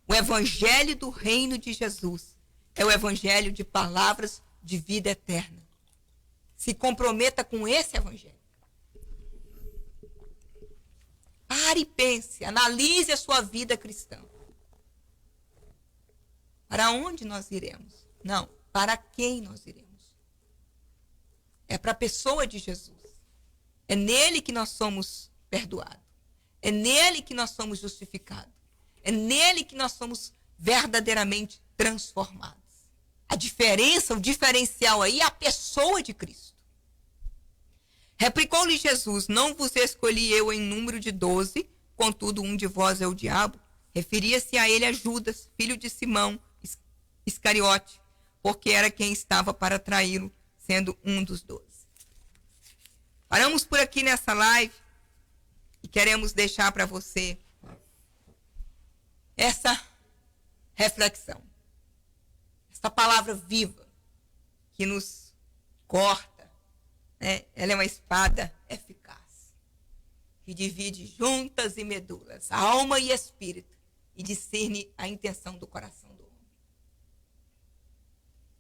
O evangelho do reino de Jesus é o evangelho de palavras de vida eterna. Se comprometa com esse evangelho. Pare e pense, analise a sua vida cristã. Para onde nós iremos? Não, para quem nós iremos? É para a pessoa de Jesus. É nele que nós somos perdoados. É nele que nós somos justificados. É nele que nós somos verdadeiramente transformados. A diferença, o diferencial aí é a pessoa de Cristo. Replicou-lhe Jesus, não vos escolhi eu em número de 12, contudo um de vós é o diabo. Referia-se a ele a Judas, filho de Simão Iscariote, porque era quem estava para traí-lo, sendo um dos 12. Paramos por aqui nessa live e queremos deixar para você essa reflexão, essa palavra viva que nos corta, né? Ela é uma espada eficaz que divide juntas e medulas, alma e espírito, e discerne a intenção do coração do homem.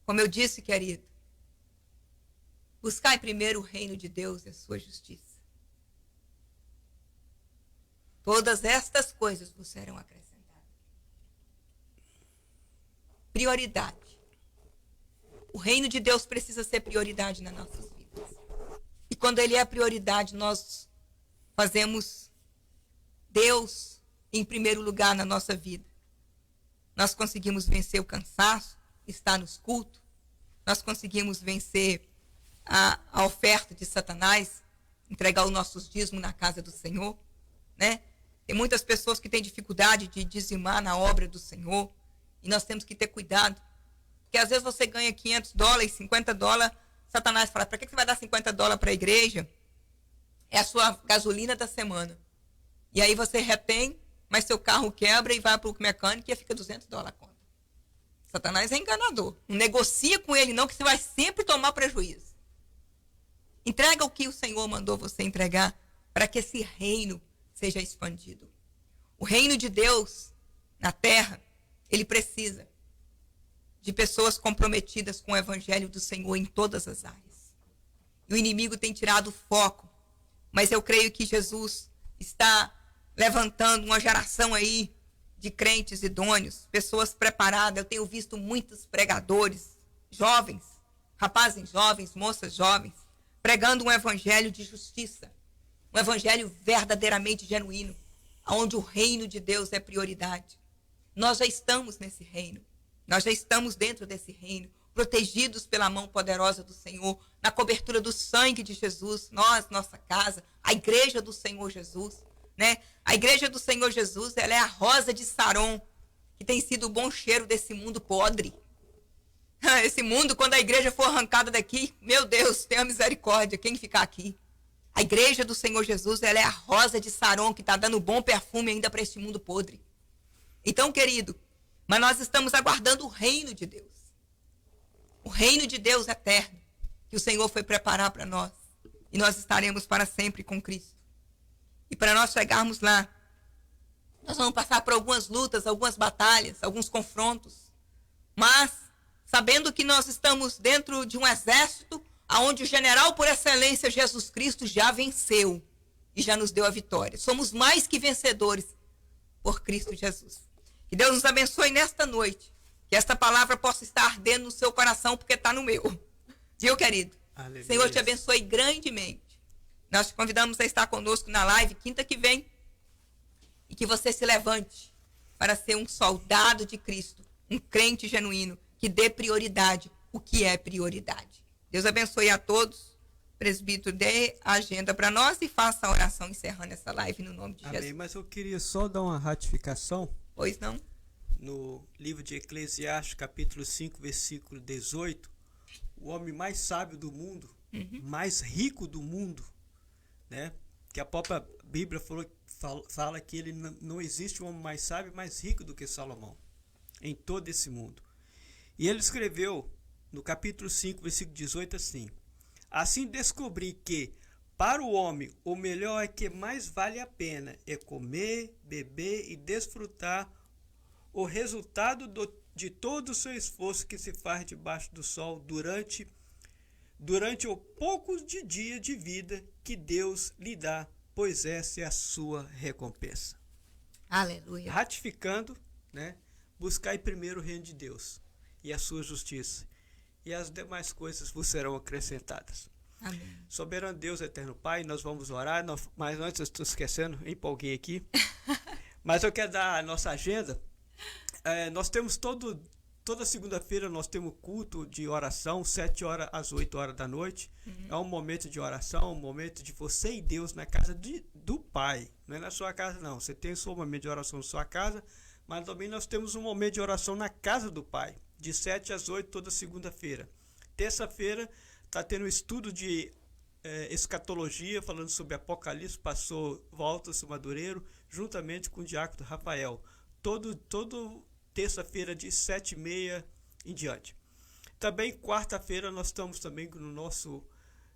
Como eu disse, querido, buscai primeiro o reino de Deus e a sua justiça. Todas estas coisas vos serão acrescentadas. Prioridade. O reino de Deus precisa ser prioridade nas nossas vidas. E quando ele é prioridade, nós fazemos Deus em primeiro lugar na nossa vida. Nós conseguimos vencer o cansaço, estar nos cultos. Nós conseguimos vencer a oferta de Satanás, entregar os nossos dízimos na casa do Senhor, né? Tem muitas pessoas que têm dificuldade de dizimar na obra do Senhor, e nós temos que ter cuidado, porque às vezes você ganha $500, $50, Satanás fala, para que você vai dar $50 para a igreja? É a sua gasolina da semana. E aí você retém, mas seu carro quebra e vai para o mecânico e fica $200 a conta. Satanás é enganador. Não negocia com ele não, que você vai sempre tomar prejuízo. Entrega o que o Senhor mandou você entregar para que esse reino seja expandido. O reino de Deus na terra, ele precisa de pessoas comprometidas com o evangelho do Senhor em todas as áreas. e o inimigo tem tirado o foco. Mas eu creio que Jesus está levantando uma geração aí de crentes idôneos, pessoas preparadas. Eu tenho visto muitos pregadores, jovens, rapazes jovens, moças jovens, pregando um evangelho de justiça, um evangelho verdadeiramente genuíno, onde o reino de Deus é prioridade. Nós já estamos nesse reino, nós já estamos dentro desse reino, protegidos pela mão poderosa do Senhor, na cobertura do sangue de Jesus, nós, nossa casa, a igreja do Senhor Jesus, né? A igreja do Senhor Jesus, ela é a rosa de Saron, que tem sido o bom cheiro desse mundo podre. Esse mundo, quando a igreja for arrancada daqui, meu Deus, tenha misericórdia, quem ficar aqui? A igreja do Senhor Jesus, ela é a rosa de Saron, que está dando bom perfume ainda para este mundo podre. Então, querido, mas nós estamos aguardando o reino de Deus. O reino de Deus eterno, que o Senhor foi preparar para nós. E nós estaremos para sempre com Cristo. E para nós chegarmos lá, nós vamos passar por algumas lutas, algumas batalhas, alguns confrontos. Mas, sabendo que nós estamos dentro de um exército, onde o general por excelência, Jesus Cristo, já venceu e já nos deu a vitória. Somos mais que vencedores por Cristo Jesus. Que Deus nos abençoe nesta noite. Que esta palavra possa estar ardendo no seu coração, porque está no meu. Viu, querido? Aleluia. Senhor te abençoe grandemente. Nós te convidamos a estar conosco na live quinta que vem. E que você se levante para ser um soldado de Cristo, um crente genuíno, que dê prioridade, o que é prioridade. Deus abençoe a todos. Presbítero, dê a agenda para nós e faça a oração encerrando essa live no nome de Amém. Jesus. Mas eu queria só dar uma ratificação. Pois não? No livro de Eclesiastes, capítulo 5, versículo 18, o homem mais sábio do mundo, mais rico do mundo, né? Que a própria Bíblia fala que ele não existe um homem mais sábio e mais rico do que Salomão, em todo esse mundo. E ele escreveu no capítulo 5, versículo 18 assim: assim descobri que, para o homem, o melhor é que mais vale a pena é comer, beber e desfrutar o resultado de todo o seu esforço que se faz debaixo do sol durante o pouco de dia de vida que Deus lhe dá, pois essa é a sua recompensa. Aleluia. Ratificando, né? Buscai primeiro o reino de Deus e a sua justiça, e as demais coisas vos serão acrescentadas. Amém. Soberano Deus, eterno Pai, nós vamos orar, mas antes eu estou esquecendo, empolguei aqui, mas eu quero dar a nossa agenda. Nós temos toda segunda-feira nós temos culto de oração, 7 horas às 8 horas da noite. É um momento de oração, um momento de você e Deus na casa do Pai. Não é na sua casa, não. Você tem o seu momento de oração na sua casa, mas também nós temos um momento de oração na casa do Pai, de 7 às 8 toda segunda-feira. Terça-feira está tendo um estudo de escatologia, falando sobre Apocalipse, passou Walter Madureiro, juntamente com o diácono Rafael. Todo terça-feira de 7h30 em diante. Também quarta-feira nós estamos também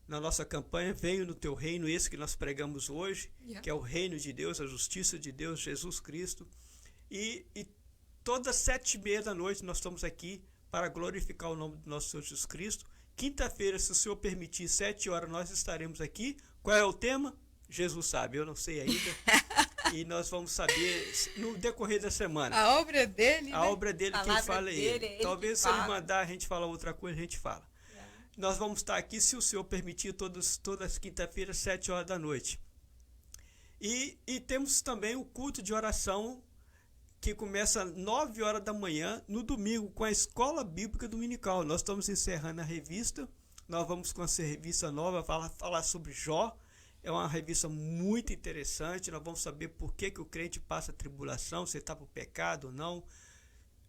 na nossa campanha Venho no Teu Reino, esse que nós pregamos hoje, que é o reino de Deus, a justiça de Deus, Jesus Cristo. E todas 7h30 da noite nós estamos aqui para glorificar o nome do nosso Senhor Jesus Cristo. Quinta-feira, se o Senhor permitir, 7 horas nós estaremos aqui. Qual é o tema? Jesus sabe, eu não sei ainda. E nós vamos saber no decorrer da semana. A obra dele, a obra dele, quem fala é ele. Talvez se ele mandar a gente falar outra coisa, a gente fala. Nós vamos estar aqui, se o Senhor permitir, todas as quinta-feiras, 7 horas da noite. E temos também o culto de oração, que começa às 9 horas da manhã, no domingo, com a Escola Bíblica Dominical. Nós estamos encerrando a revista. Nós vamos com essa revista nova, falar sobre Jó. É uma revista muito interessante. Nós vamos saber por que o crente passa tribulação, se está para o pecado ou não.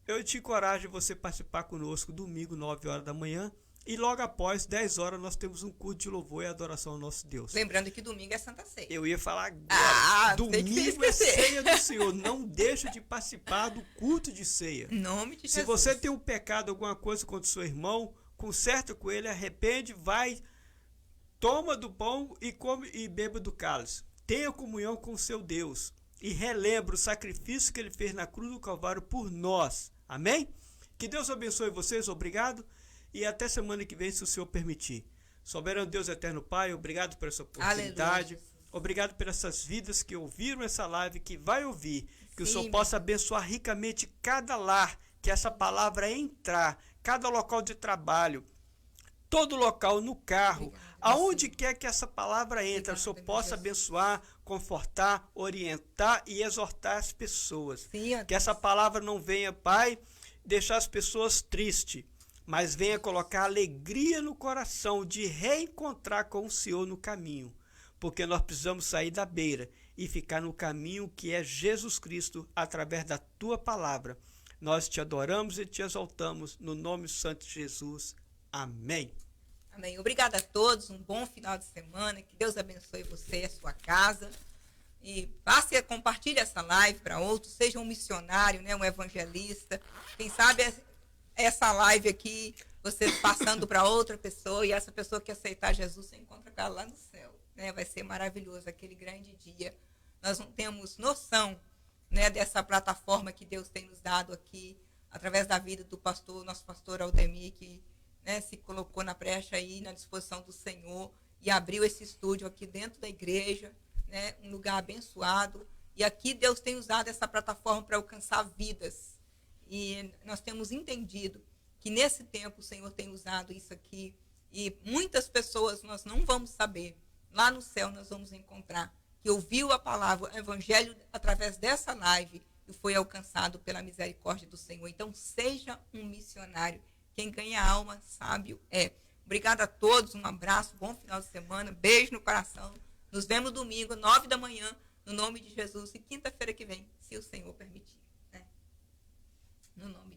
Eu te encorajo a você participar conosco domingo, 9 horas da manhã. E logo após, 10 horas, nós temos um culto de louvor e adoração ao nosso Deus. Lembrando que domingo é Santa Ceia. Eu ia falar agora. Domingo é ceia do Senhor. Não deixa de participar do culto de ceia. Em nome de Jesus. Se você tem um pecado, alguma coisa contra o seu irmão, conserta com ele, arrepende, vai... Toma do pão e come e beba do cálice. Tenha comunhão com o seu Deus. E relembra o sacrifício que ele fez na cruz do Calvário por nós. Amém? Que Deus abençoe vocês. Obrigado. E até semana que vem, se o Senhor permitir. Soberano Deus, eterno Pai, obrigado por essa oportunidade. Aleluia. Obrigado por essas vidas que ouviram essa live, que vai ouvir. Que Sim, o Senhor possa abençoar ricamente cada lar, que essa palavra entrar, cada local de trabalho, todo local, no carro, obrigado, aonde Senhor. Quer que essa palavra entre, o Senhor possa abençoar, confortar, orientar e exortar as pessoas. Sim, que essa palavra não venha, Pai, deixar as pessoas tristes, mas venha colocar alegria no coração de reencontrar com o Senhor no caminho. Porque nós precisamos sair da beira e ficar no caminho que é Jesus Cristo, através da tua palavra. Nós te adoramos e te exaltamos no nome santo de Jesus. Amém. Amém. Obrigada a todos, um bom final de semana, que Deus abençoe você e a sua casa. E passe a compartilhar essa live para outros, seja um missionário, né, um evangelista. Quem sabe essa live aqui, você passando para outra pessoa, e essa pessoa que aceitar Jesus, você encontra ela lá no céu. Vai ser maravilhoso aquele grande dia. Nós não temos noção, né, dessa plataforma que Deus tem nos dado aqui, através da vida do pastor, nosso pastor Aldemir, que, né, se colocou na brecha aí, na disposição do Senhor, e abriu esse estúdio aqui dentro da igreja, né, um lugar abençoado. E aqui Deus tem usado essa plataforma para alcançar vidas. E nós temos entendido que nesse tempo o Senhor tem usado isso aqui. E muitas pessoas nós não vamos saber. Lá no céu nós vamos encontrar que ouviu a palavra, o evangelho através dessa live e foi alcançado pela misericórdia do Senhor. Então seja um missionário. Quem ganha alma, sábio é. Obrigada a todos, um abraço, bom final de semana, beijo no coração. Nos vemos domingo, 9 da manhã, no nome de Jesus, e quinta-feira que vem, se o Senhor permitir. Né? No nome